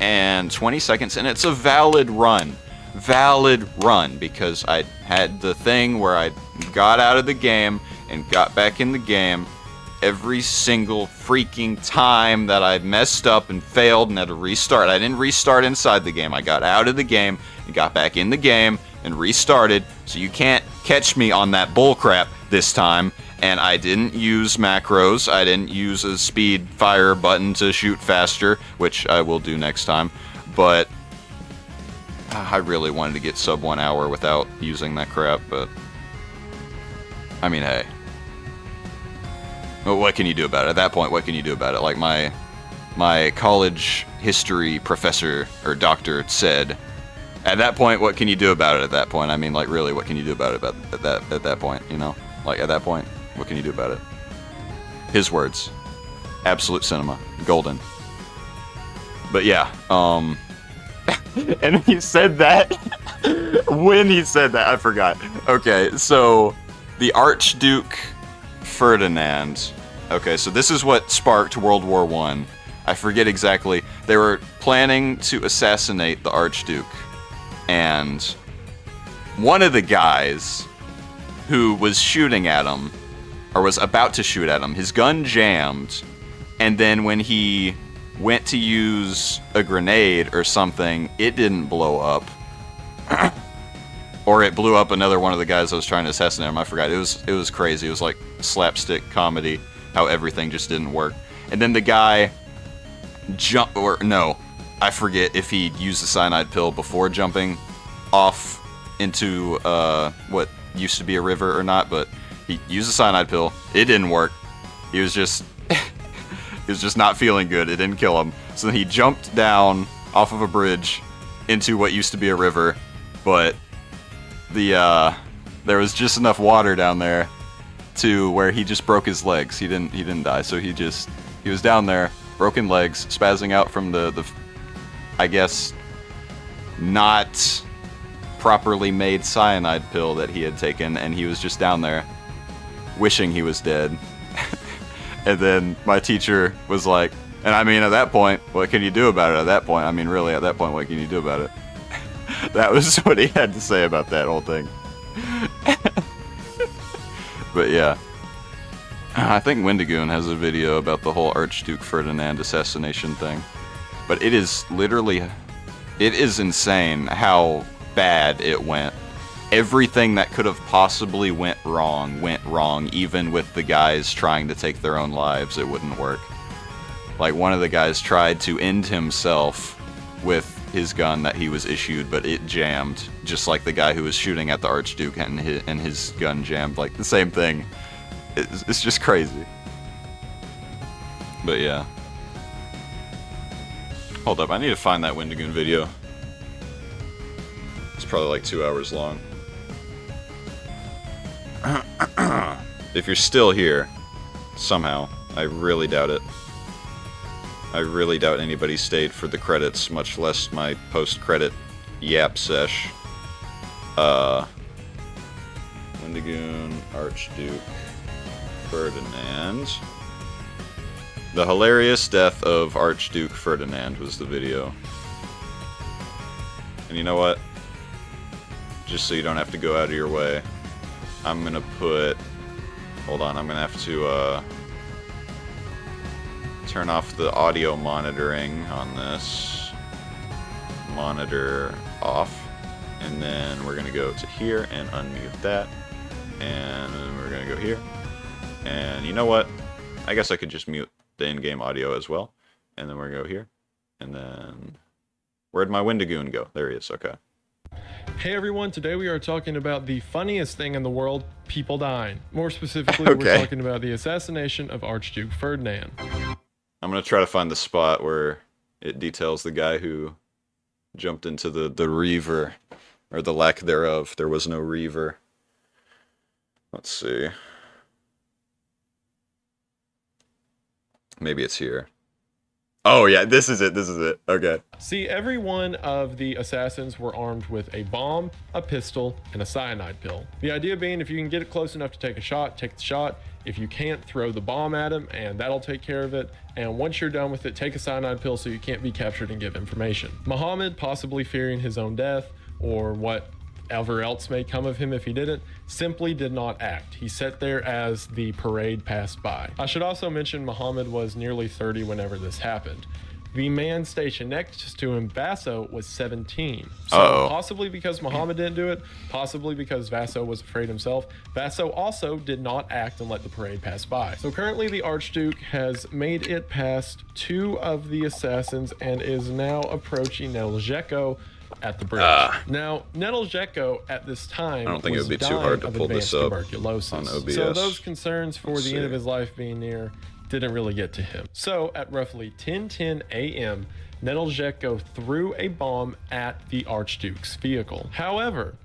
and 20 seconds, and it's a valid run. Valid run, because I had the thing where I got out of the game and got back in the game every single freaking time that I messed up and failed and had to restart. I didn't restart inside the game. I got out of the game and got back in the game and restarted, so you can't catch me on that bullcrap this time. And I didn't use macros. I didn't use a speed fire button to shoot faster, which I will do next time. But I really wanted to get sub 1 hour without using that crap, but I mean, hey. Well, what can you do about it? At that point, what can you do about it? Like my college history professor or doctor said, at that point, what can you do about it at that point? I mean, like, really, what can you do about it at that point, you know? Like, at that point, what can you do about it? His words. Absolute cinema. Golden. But yeah, and he said that when he said that, I forgot. Okay, so the Archduke Ferdinand. Okay, so this is what sparked World War I forget exactly. They were planning to assassinate the Archduke, and one of the guys who was shooting at him, or was about to shoot at him, his gun jammed, and then when he went to use a grenade or something, it didn't blow up. Or it blew up another one of the guys that was trying to assassinate him. I forgot. It was crazy. It was like slapstick comedy, how everything just didn't work. And then the guy I forget if he used the cyanide pill before jumping off into what used to be a river or not, but he used the cyanide pill. It didn't work. He was just he was just not feeling good. It didn't kill him. So then he jumped down off of a bridge into what used to be a river, but there was just enough water down there to where he just broke his legs. He didn't die. So he was down there, broken legs, spazzing out from the I guess not properly made cyanide pill that he had taken, and he was just down there wishing he was dead. And then my teacher was like, and I mean, at that point, what can you do about it? At that point, I mean, really, at that point, what can you do about it? That was what he had to say about that whole thing. But yeah, I think Wendigoon has a video about the whole Archduke Ferdinand assassination thing. But it is literally, it is insane how bad it went. Everything that could have possibly went wrong, even with the guys trying to take their own lives. It wouldn't work. Like, one of the guys tried to end himself with his gun that he was issued, but it jammed, just like the guy who was shooting at the Archduke, and his gun jammed. Like, the same thing. It's just crazy. But yeah. Hold up, I need to find that Wendigoon video. It's probably like 2 hours long. If you're still here, somehow, I really doubt it. I really doubt anybody stayed for the credits, much less my post-credit yap sesh. Wendigoon, Archduke, Ferdinand. The hilarious death of Archduke Ferdinand was the video. And you know what? just so you don't have to go out of your way. I'm gonna put, hold on, I'm gonna have to turn off the audio monitoring on this. Monitor off. And then we're gonna go to here and unmute that. And then we're gonna go here. And you know what? I guess I could just mute the in-game audio as well. And then we're gonna go here. And then, where'd my Wendigoon go? There he is, okay. Hey everyone, today we are talking about the funniest thing in the world, people dying. More specifically, we're talking about the assassination of Archduke Ferdinand. I'm gonna try to find the spot where it details the guy who jumped into the reaver, or the lack thereof. There was no reaver. Let's see. Maybe it's here. Oh yeah, this is it, okay. See, every one of the assassins were armed with a bomb, a pistol, and a cyanide pill. The idea being, if you can get it close enough to take a shot, take the shot. If you can't, throw the bomb at him, and that'll take care of it. And once you're done with it, take a cyanide pill so you can't be captured and give information. Muhammad, possibly fearing his own death, or whatever else may come of him if he didn't, simply did not act. He sat there as the parade passed by. I should also mention Muhammad was nearly 30 whenever this happened. The man stationed next to him, Vaso, was 17. So possibly because Muhammad didn't do it, possibly because Vaso was afraid himself, Vaso also did not act and let the parade pass by. So currently the Archduke has made it past 2 of the assassins and is now approaching Nedeljko at the bridge. Now, Nedeljko at this time I don't think it was would be too hard to pull this up tuberculosis. on OBS. So those concerns for the end of his life being near didn't really get to him. So at roughly 10:10 a.m., Nedeljko threw a bomb at the Archduke's vehicle. However,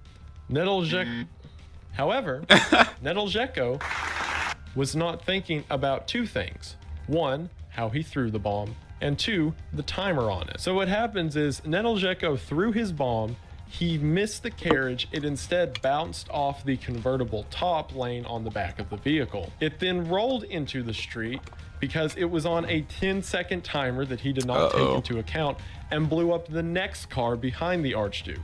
Nedeljko was not thinking about 2 things. 1, how he threw the bomb, and 2, the timer on it. So what happens is Nedeljko threw his bomb, he missed the carriage, it instead bounced off the convertible top laying on the back of the vehicle. It then rolled into the street because it was on a 10-second timer that he did not take into account, and blew up the next car behind the Archduke.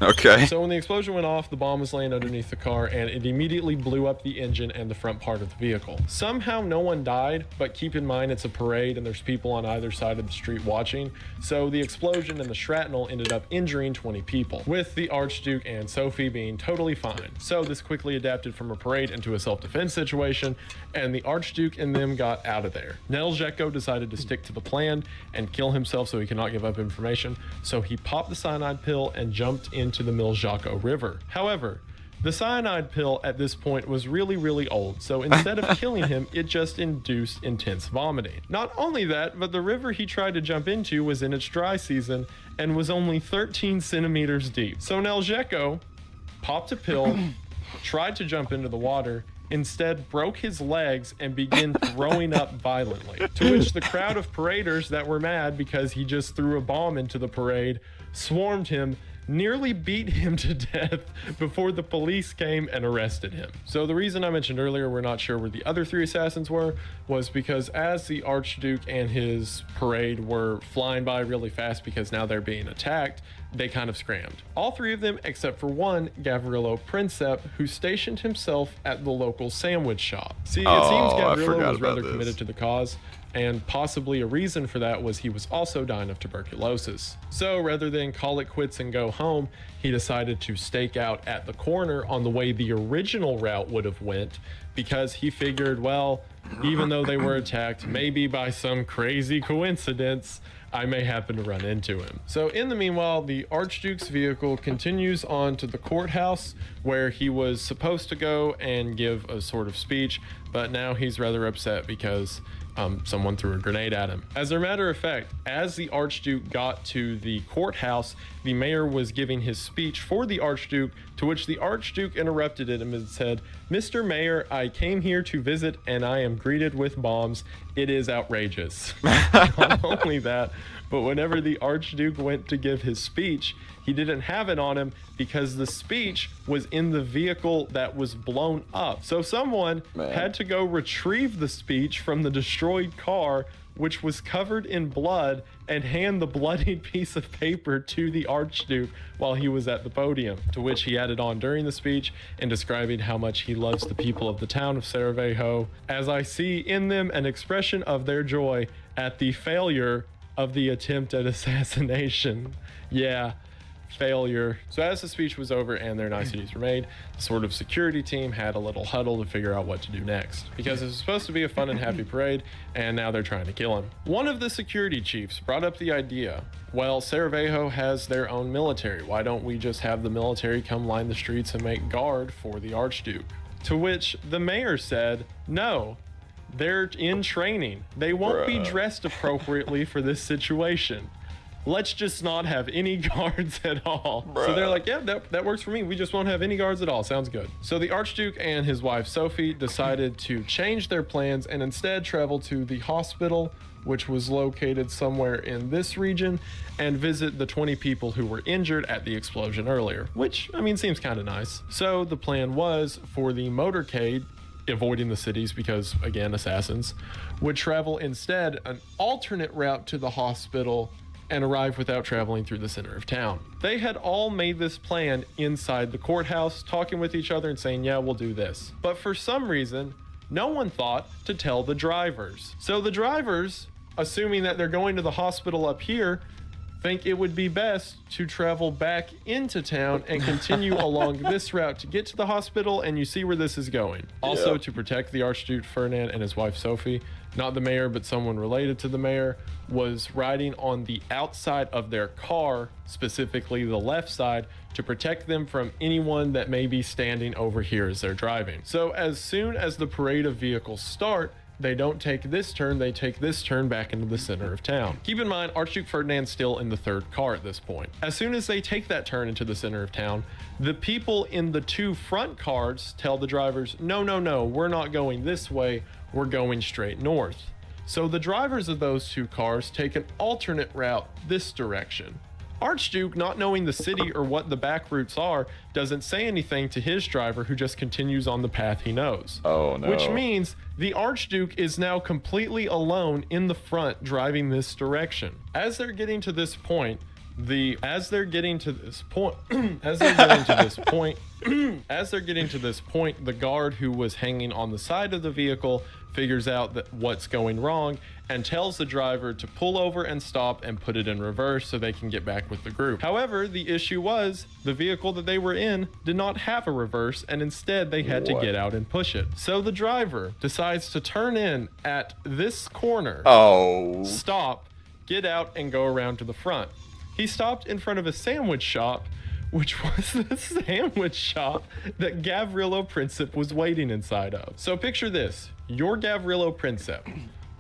Okay. So when the explosion went off, the bomb was laying underneath the car, and it immediately blew up the engine and the front part of the vehicle. Somehow no one died, but keep in mind it's a parade and there's people on either side of the street watching. So the explosion and the shrapnel ended up injuring 20 people, with the Archduke and Sophie being totally fine. So this quickly adapted from a parade into a self-defense situation, and the Archduke and them got out of there. Nedeljko decided to stick to the plan and kill himself so he cannot give up information. So he popped the cyanide pill and jumped into the Miljacko River. However, the cyanide pill at this point was really old, so instead of killing him, it just induced intense vomiting. Not only that, but the river he tried to jump into was in its dry season and was only 13 centimeters deep. So Nedeljko popped a pill, tried to jump into the water, instead broke his legs and began throwing up violently, to which the crowd of paraders that were mad because he just threw a bomb into the parade swarmed him, nearly beat him to death before the police came and arrested him. So the reason I mentioned earlier we're not sure where the other 3 assassins were was because as the Archduke and his parade were flying by really fast because now they're being attacked, they kind of scrammed. All 3 of them except for one, Gavrilo Princip, who stationed himself at the local sandwich shop. See, it seems Gavrilo was rather committed to the cause, and possibly a reason for that was he was also dying of tuberculosis. So rather than call it quits and go home, he decided to stake out at the corner on the way the original route would have went, because he figured, well, even though they were attacked, maybe by some crazy coincidence, I may happen to run into him. So in the meanwhile, the Archduke's vehicle continues on to the courthouse where he was supposed to go and give a sort of speech, but now he's rather upset because someone threw a grenade at him. As a matter of fact, as the Archduke got to the courthouse, the mayor was giving his speech for the Archduke, to which the Archduke interrupted it and said, "Mr. Mayor, I came here to visit and I am greeted with bombs. It is outrageous." Not only that, But whenever the Archduke went to give his speech, he didn't have it on him because the speech was in the vehicle that was blown up. So someone had to go retrieve the speech from the destroyed car, which was covered in blood, and hand the bloodied piece of paper to the Archduke while he was at the podium, to which he added on during the speech in describing how much he loves the people of the town of Sarajevo, as I see in them an expression of their joy at the failure of the attempt at assassination. Yeah, failure. So as the speech was over and their niceties were made, the sort of security team had a little huddle to figure out what to do next, because it was supposed to be a fun and happy parade, and now they're trying to kill him. One of the security chiefs brought up the idea, well, Sarajevo has their own military. Why don't we just have the military come line the streets and make guard for the Archduke? To which the mayor said, no, they're in training. They won't be dressed appropriately for this situation. Let's just not have any guards at all. So they're like, yeah, that works for me. We just won't have any guards at all. Sounds good. So the Archduke and his wife Sophie decided to change their plans and instead travel to the hospital, which was located somewhere in this region, and visit the 20 people who were injured at the explosion earlier, which, I mean, seems kind of nice. So the plan was for the motorcade, avoiding the cities because, again, assassins, would travel instead an alternate route to the hospital and arrive without traveling through the center of town. They had all made this plan inside the courthouse, talking with each other and saying, yeah, we'll do this. But for some reason, no one thought to tell the drivers. So the drivers, assuming that they're going to the hospital up here, think it would be best to travel back into town and continue along this route to get to the hospital, and you see where this is going. Also, to protect the Archduke Ferdinand and his wife Sophie, not the mayor, but someone related to the mayor, was riding on the outside of their car, specifically the left side, to protect them from anyone that may be standing over here as they're driving. So as soon as the parade of vehicles start, they don't take this turn, they take this turn back into the center of town. Keep in mind, Archduke Ferdinand's still in the third car at this point. As soon as they take that turn into the center of town, the people in the two front cars tell the drivers, no, no, no, we're not going this way, we're going straight north. So the drivers of those two cars take an alternate route this direction. Archduke, not knowing the city or what the back routes are, doesn't say anything to his driver, who just continues on the path he knows. Oh no. Which means the Archduke is now completely alone in the front driving this direction. As they're getting to this point, the guard who was hanging on the side of the vehicle figures out that what's going wrong and tells the driver to pull over and stop and put it in reverse so they can get back with the group. However, the issue was the vehicle that they were in did not have a reverse, and instead they had to get out and push it. So the driver decides to turn in at this corner, stop, get out, and go around to the front. He stopped in front of a sandwich shop, which was the sandwich shop that Gavrilo Princip was waiting inside of. So picture this, you're Gavrilo Princip.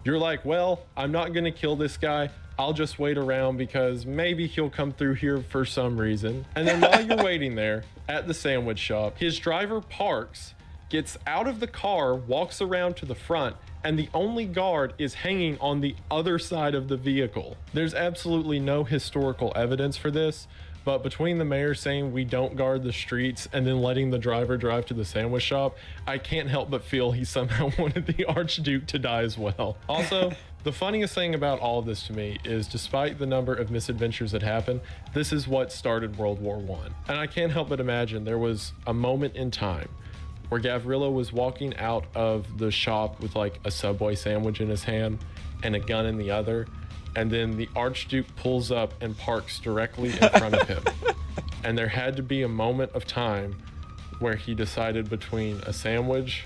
You're like, well, I'm not gonna kill this guy. I'll just wait around because maybe he'll come through here for some reason. And then while you're waiting there at the sandwich shop, his driver parks, gets out of the car, walks around to the front, and the only guard is hanging on the other side of the vehicle. There's absolutely no historical evidence for this, but between the mayor saying we don't guard the streets and then letting the driver drive to the sandwich shop, I can't help but feel he somehow wanted the Archduke to die as well. Also, the funniest thing about all of this to me is, despite the number of misadventures that happened, this is what started World War I. And I can't help but imagine there was a moment in time where Gavrilo was walking out of the shop with like a Subway sandwich in his hand and a gun in the other, and then the Archduke pulls up and parks directly in front of him. And there had to be a moment of time where he decided between a sandwich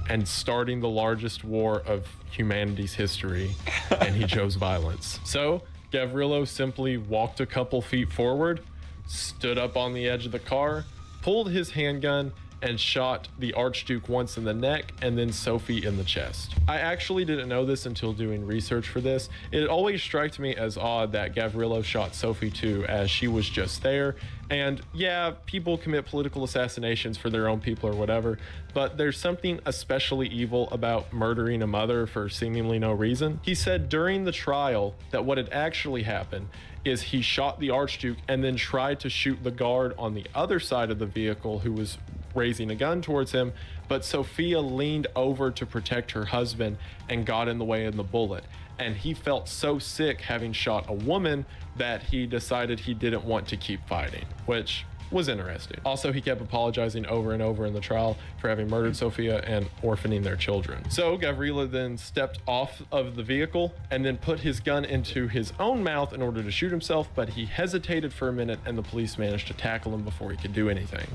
and starting the largest war of humanity's history, and he chose violence. So Gavrilo simply walked a couple feet forward, stood up on the edge of the car, pulled his handgun, and shot the Archduke once in the neck and then Sophie in the chest. I actually didn't know this until doing research for this. It always struck me as odd that Gavrilo shot Sophie too, as she was just there. And yeah, people commit political assassinations for their own people or whatever, but there's something especially evil about murdering a mother for seemingly no reason. He said during the trial that what had actually happened is he shot the Archduke and then tried to shoot the guard on the other side of the vehicle who was raising a gun towards him, but Sophia leaned over to protect her husband and got in the way of the bullet. And he felt so sick having shot a woman that he decided he didn't want to keep fighting, which was interesting. Also, he kept apologizing over and over in the trial for having murdered Sophia and orphaning their children. So Gavrilo then stepped off of the vehicle and then put his gun into his own mouth in order to shoot himself, but he hesitated for a minute and the police managed to tackle him before he could do anything.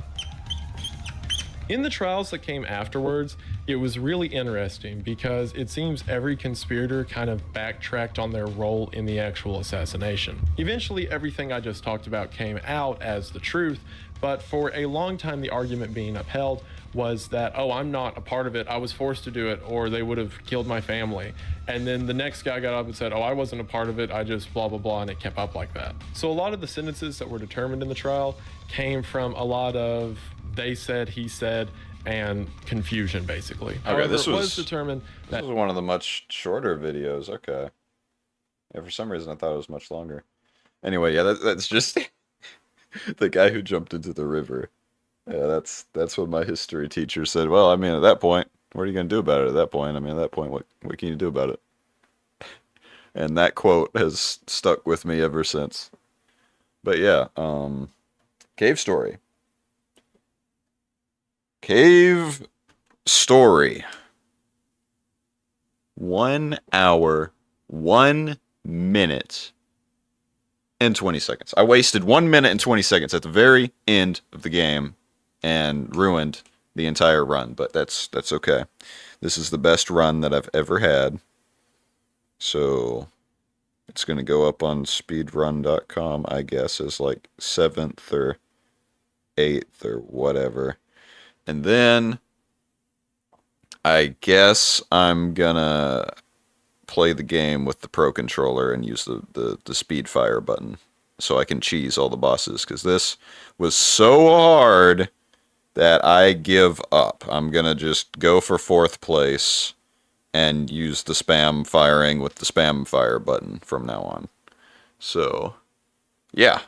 In the trials that came afterwards, it was really interesting because it seems every conspirator kind of backtracked on their role in the actual assassination. Eventually, everything I just talked about came out as the truth, but for a long time, the argument being upheld was that, oh, I'm not a part of it, I was forced to do it, or they would have killed my family. And then the next guy got up and said, oh, I wasn't a part of it, I just blah, blah, blah, and it kept up like that. So a lot of the sentences that were determined in the trial came from a lot of they said, he said, and confusion, basically. Okay, However, this it was determined that this was one of the much shorter videos. Okay. Yeah, for some reason I thought it was much longer. Anyway, yeah, that's just the guy who jumped into the river. Yeah, that's what my history teacher said. Well, I mean, at that point, what are you gonna do about it? At that point, I mean, at that point, what can you do about it? And that quote has stuck with me ever since. But yeah, cave story. Cave story. 1 hour, 1 minute, and 20 seconds. I wasted 1 minute and 20 seconds at the very end of the game and ruined the entire run, but that's okay. This is the best run that I've ever had. So it's going to go up on speedrun.com, I guess, as like 7th or 8th or whatever. And then I guess I'm gonna play the game with the Pro Controller and use the speed fire button so I can cheese all the bosses, because this was so hard that I give up. I'm gonna just go for 4th place and use the spam firing with the spam fire button from now on. So, yeah.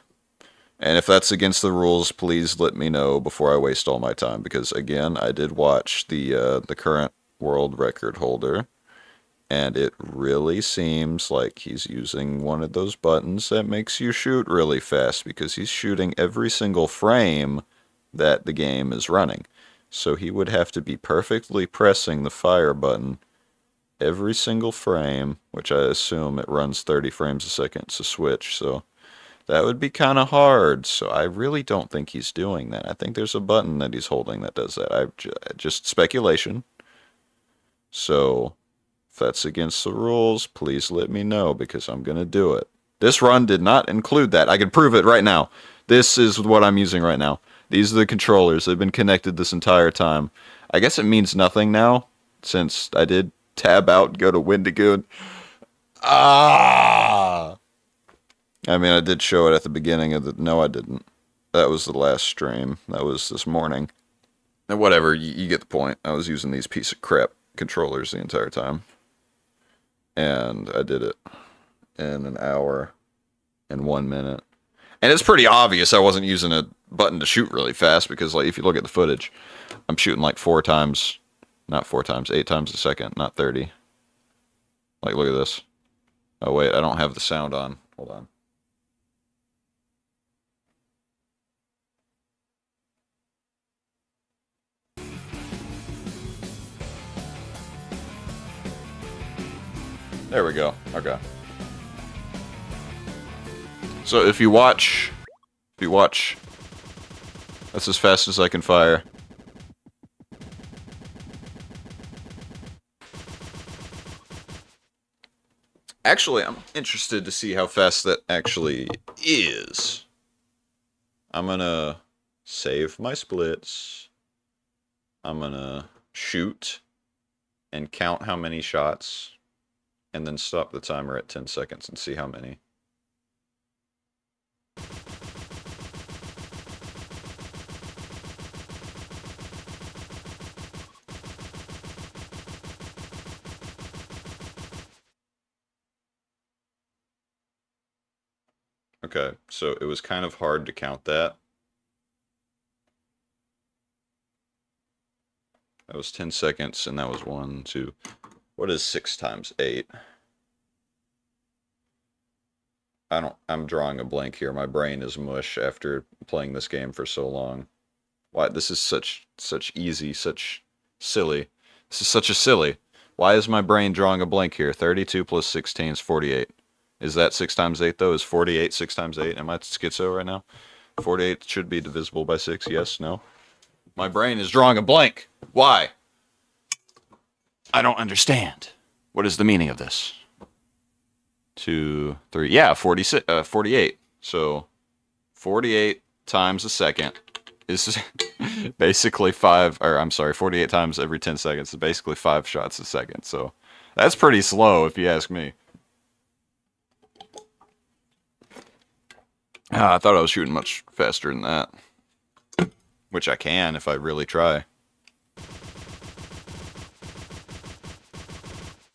And if that's against the rules, please let me know before I waste all my time. Because again, I did watch the current world record holder, and it really seems like he's using one of those buttons that makes you shoot really fast, because he's shooting every single frame that the game is running. So he would have to be perfectly pressing the fire button every single frame, which I assume it runs 30 frames a second to switch. So that would be kind of hard, so I really don't think he's doing that. I think there's a button that he's holding that does that. Just speculation. So, if that's against the rules, please let me know, because I'm going to do it. This run did not include that. I can prove it right now. This is what I'm using right now. These are the controllers. They've been connected this entire time. I guess it means nothing now, since I did tab out and go to Wendigoon. Ah! I mean, I did show it at the beginning of the... No, I didn't. That was the last stream. That was this morning. And whatever, you get the point. I was using these piece of crap controllers the entire time. And I did it in 1 hour and 1 minute. And it's pretty obvious I wasn't using a button to shoot really fast, because like if you look at the footage, I'm shooting like 4 times... Not 4 times, 8 times a second, not 30. Like, look at this. Oh, wait, I don't have the sound on. Hold on. There we go. Okay. So if you watch, that's as fast as I can fire. Actually, I'm interested to see how fast that actually is. I'm gonna save my splits. I'm gonna shoot and count how many shots, and then stop the timer at 10 seconds and see how many. Okay, so it was kind of hard to count that. That was 10 seconds, and that was 1, 2. What is 6 times 8? I'm drawing a blank here. My brain is mush after playing this game for so long. Why, this is such easy, such silly. This is such a silly. Why is my brain drawing a blank here? 32 plus 16 is 48. Is that 6 times 8, though? Is 48 6 times 8? Am I schizo right now? 48 should be divisible by 6. Yes? No? My brain is drawing a blank. Why? I don't understand. What is the meaning of this? 2, 3. Yeah, 48. So 48 times a second is basically 48 times every 10 seconds is basically 5 shots a second. So that's pretty slow if you ask me. I thought I was shooting much faster than that. Which I can if I really try.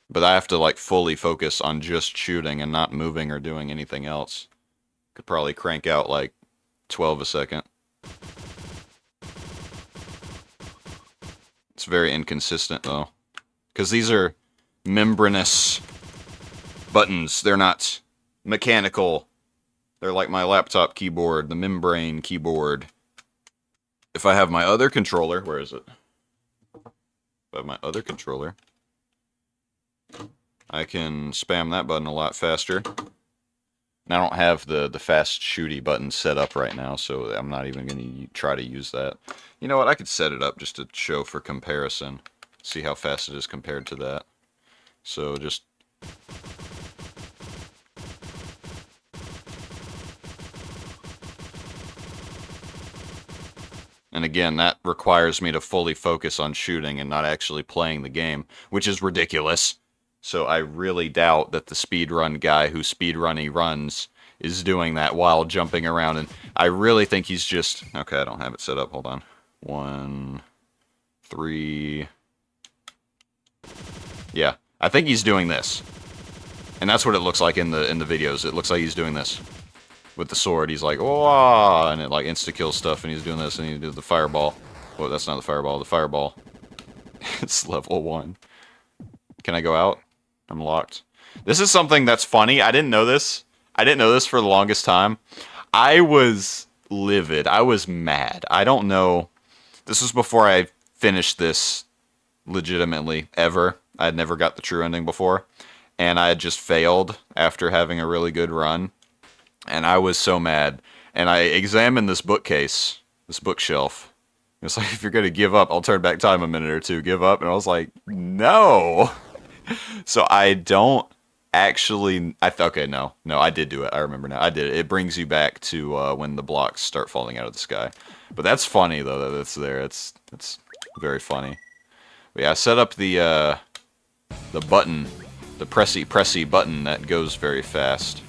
But I have to like fully focus on just shooting and not moving or doing anything else. Could probably crank out like 12 a second. It's very inconsistent though. Because these are membranous buttons. They're not mechanical. They're like my laptop keyboard, the membrane keyboard. If I have my other controller, where is it? If I have my other controller, I can spam that button a lot faster. And I don't have the fast shooty button set up right now, so I'm not even going to try to use that. You know what? I could set it up just to show for comparison. See how fast it is compared to that. So just... And again, that requires me to fully focus on shooting and not actually playing the game, which is ridiculous. So I really doubt that the speedrun guy who speedrunny runs is doing that while jumping around. And I really think he's just... Okay, I don't have it set up. Hold on. 1, 3... Yeah, I think he's doing this. And that's what it looks like in the videos. It looks like he's doing this. With the sword, he's like, oh, and it like insta-kills stuff, and he's doing this, and he does the fireball. Oh, that's not the fireball, the fireball. It's level 1. Can I go out? I'm locked. This is something that's funny. I didn't know this. I didn't know this for the longest time. I was livid. I was mad. I don't know. This was before I finished this legitimately, ever. I had never got the true ending before. And I had just failed after having a really good run. And I was so mad. And I examined this bookcase, this bookshelf. It's like, if you're going to give up, I'll turn back time a minute or two. Give up. And I was like, no. So I don't actually... Okay, no. No, I did do it. I remember now. I did it. It brings you back to when the blocks start falling out of the sky. But that's funny, though, that it's there. It's very funny. But yeah, I set up the button, the pressy button that goes very fast.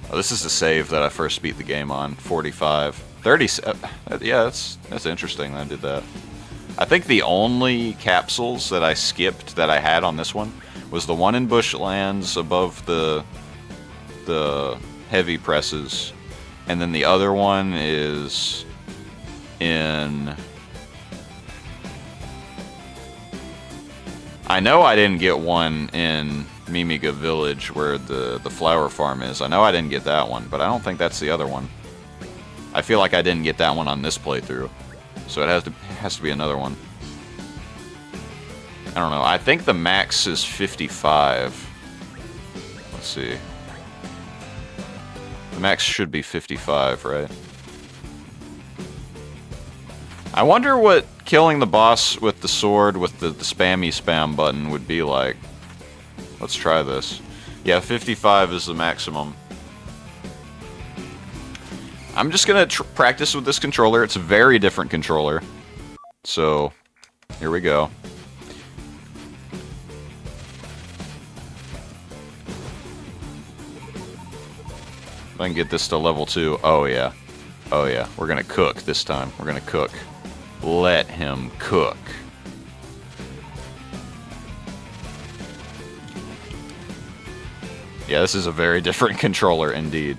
Oh, this is the save that I first beat the game on, 45. 30, yeah, that's interesting that I did that. I think the only capsules that I skipped that I had on this one was the one in Bushlands above the heavy presses, and then the other one is in... I know I didn't get one in Mimiga Village where the flower farm is. I know I didn't get that one, but I don't think that's the other one. I feel like I didn't get that one on this playthrough. So it has to be another one. I don't know. I think the max is 55. Let's see. The max should be 55, right? I wonder what killing the boss with the sword with the spammy spam button would be like. Let's try this. Yeah, 55 is the maximum. I'm just gonna practice with this controller. It's a very different controller. So, Here we go. If I can get this to level 2. Oh, yeah. Oh, yeah. We're gonna cook this time. We're gonna cook. Let him cook. Yeah, this is a very different controller indeed.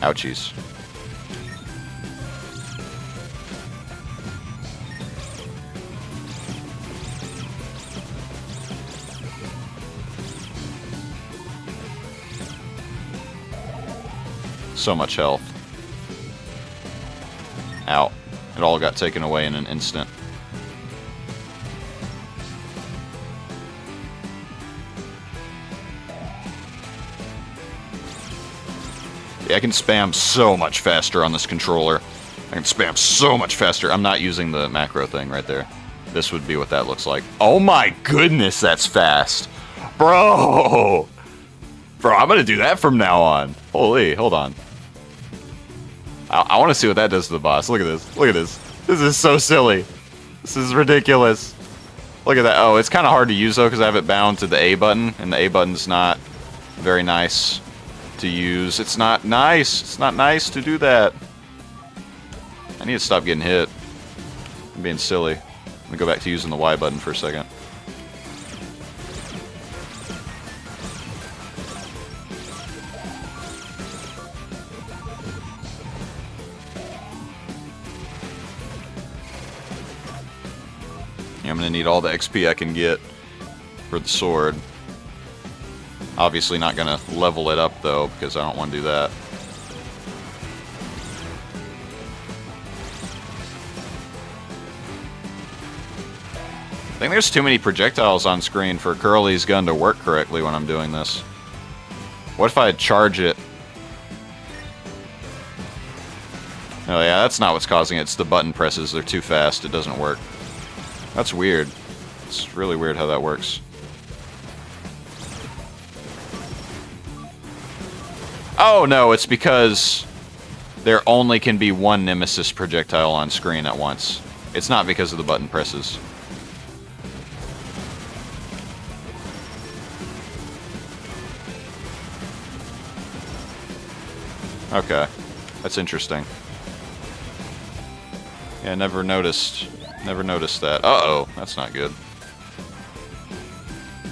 Ouchies. So much health. Ow. It all got taken away in an instant. Yeah, I can spam so much faster on this controller. I can spam so much faster. I'm not using the macro thing right there. This would be what that looks like. Oh my goodness, that's fast. Bro! Bro, I'm gonna do that from now on. Holy, hold on. I want to see what that does to the boss. Look at this. Look at this. This is so silly. This is ridiculous. Look at that. Oh, it's kind of hard to use, though, because I have it bound to the A button, and the A button's not very nice to use. It's not nice. It's not nice to do that. I need to stop getting hit. I'm being silly. Let me go back to using the Y button for a second. I'm gonna need all the XP I can get for the sword. Obviously not gonna level it up though, because I don't want to do that. I think there's too many projectiles on screen for Curly's gun to work correctly when I'm doing this. What if I charge it? Oh yeah, that's not what's causing it. It's the button presses. They're too fast. It doesn't work. That's weird. It's really weird how that works. Oh no, it's because there only can be one Nemesis projectile on screen at once. It's not because of the button presses. Okay. That's interesting. Yeah, never noticed that. Uh-oh, that's not good.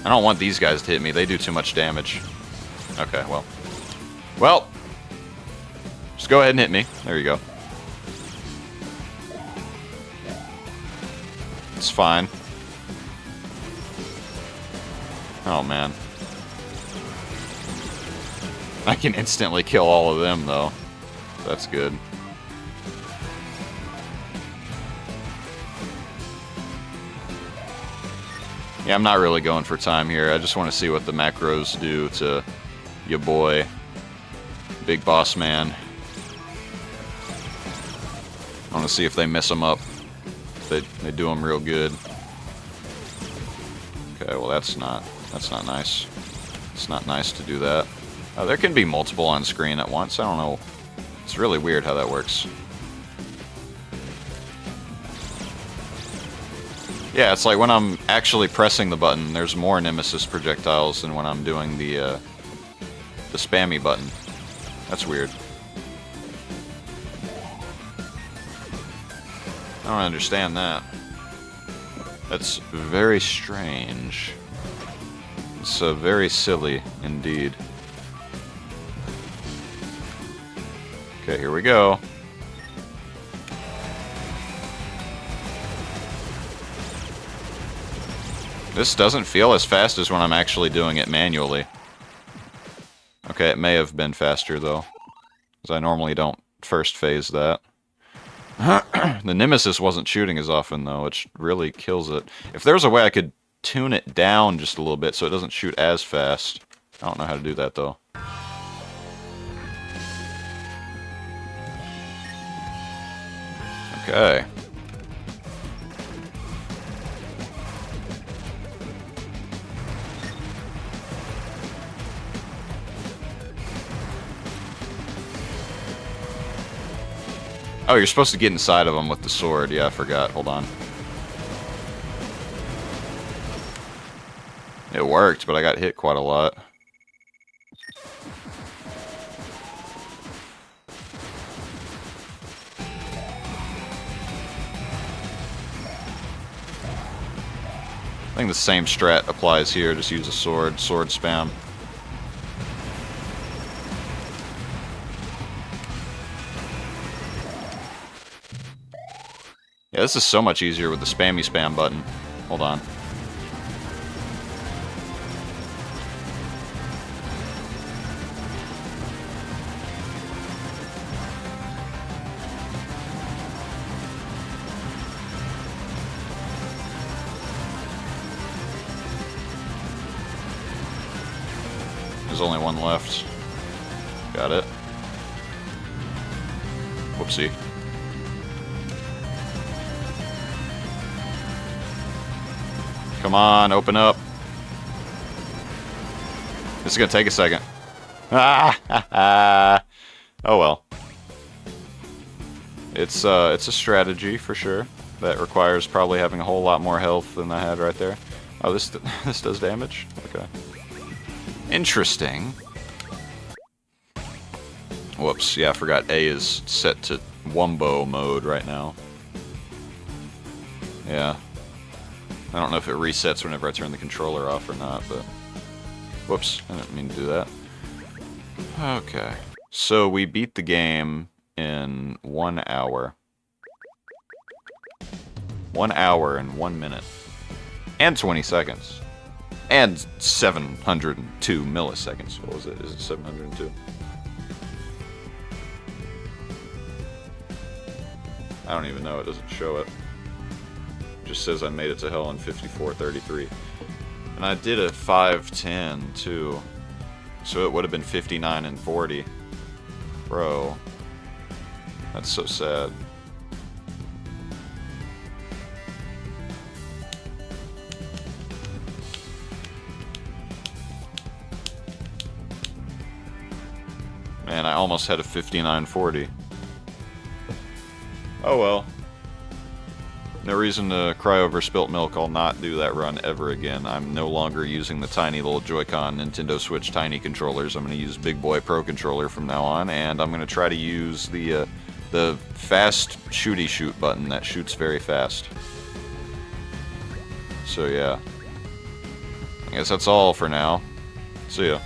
I don't want these guys to hit me. They do too much damage. Okay, well. Well! Just go ahead and hit me. There you go. It's fine. Oh, man. I can instantly kill all of them, though. That's good. Yeah, I'm not really going for time here. I just want to see what the macros do to your boy, Big Boss Man. I want to see if they mess him up. They do him real good. Okay, well that's not nice. It's not nice to do that. There can be multiple on screen at once. I don't know. It's really weird how that works. Yeah, it's like when I'm actually pressing the button, there's more Nemesis projectiles than when I'm doing the spammy button. That's weird. I don't understand that. That's very strange. It's very silly indeed. Okay, here we go. This doesn't feel as fast as when I'm actually doing it manually. Okay, it may have been faster though, because I normally don't first phase that. The Nemesis wasn't shooting as often though, which really kills it. If there's a way I could tune it down just a little bit so it doesn't shoot as fast. I don't know how to do that though. Okay. Oh, you're supposed to get inside of them with the sword. Yeah, I forgot. Hold on. It worked, but I got hit quite a lot. I think the same strat applies here. Just use a sword spam. Yeah, this is so much easier with the spammy spam button. Hold on. There's only one left. Got it. Whoopsie. Come on, open up. This is gonna take a second. Ah, oh well. It's a strategy for sure that requires probably having a whole lot more health than I had right there. Oh, this does damage? Okay. Interesting. Whoops, yeah, I forgot A is set to Wumbo mode right now. Yeah. I don't know if it resets whenever I turn the controller off or not, but... Whoops, I didn't mean to do that. Okay. So we beat the game in 1 hour. 1 hour and 1 minute. And 20 seconds. And 702 milliseconds. What was it? Is it 702? I don't even know. It doesn't show it. It just says I made it to hell in 54:33. And I did a 5:10 too. So it would have been 59 and 40. Bro. That's so sad. Man, I almost had a 59:40. Oh well. No reason to cry over spilt milk. I'll not do that run ever again. I'm no longer using the tiny little Joy-Con Nintendo Switch tiny controllers. I'm going to use Big Boy Pro Controller from now on, and I'm going to try to use the fast shooty shoot button that shoots very fast. So yeah. I guess that's all for now. See ya.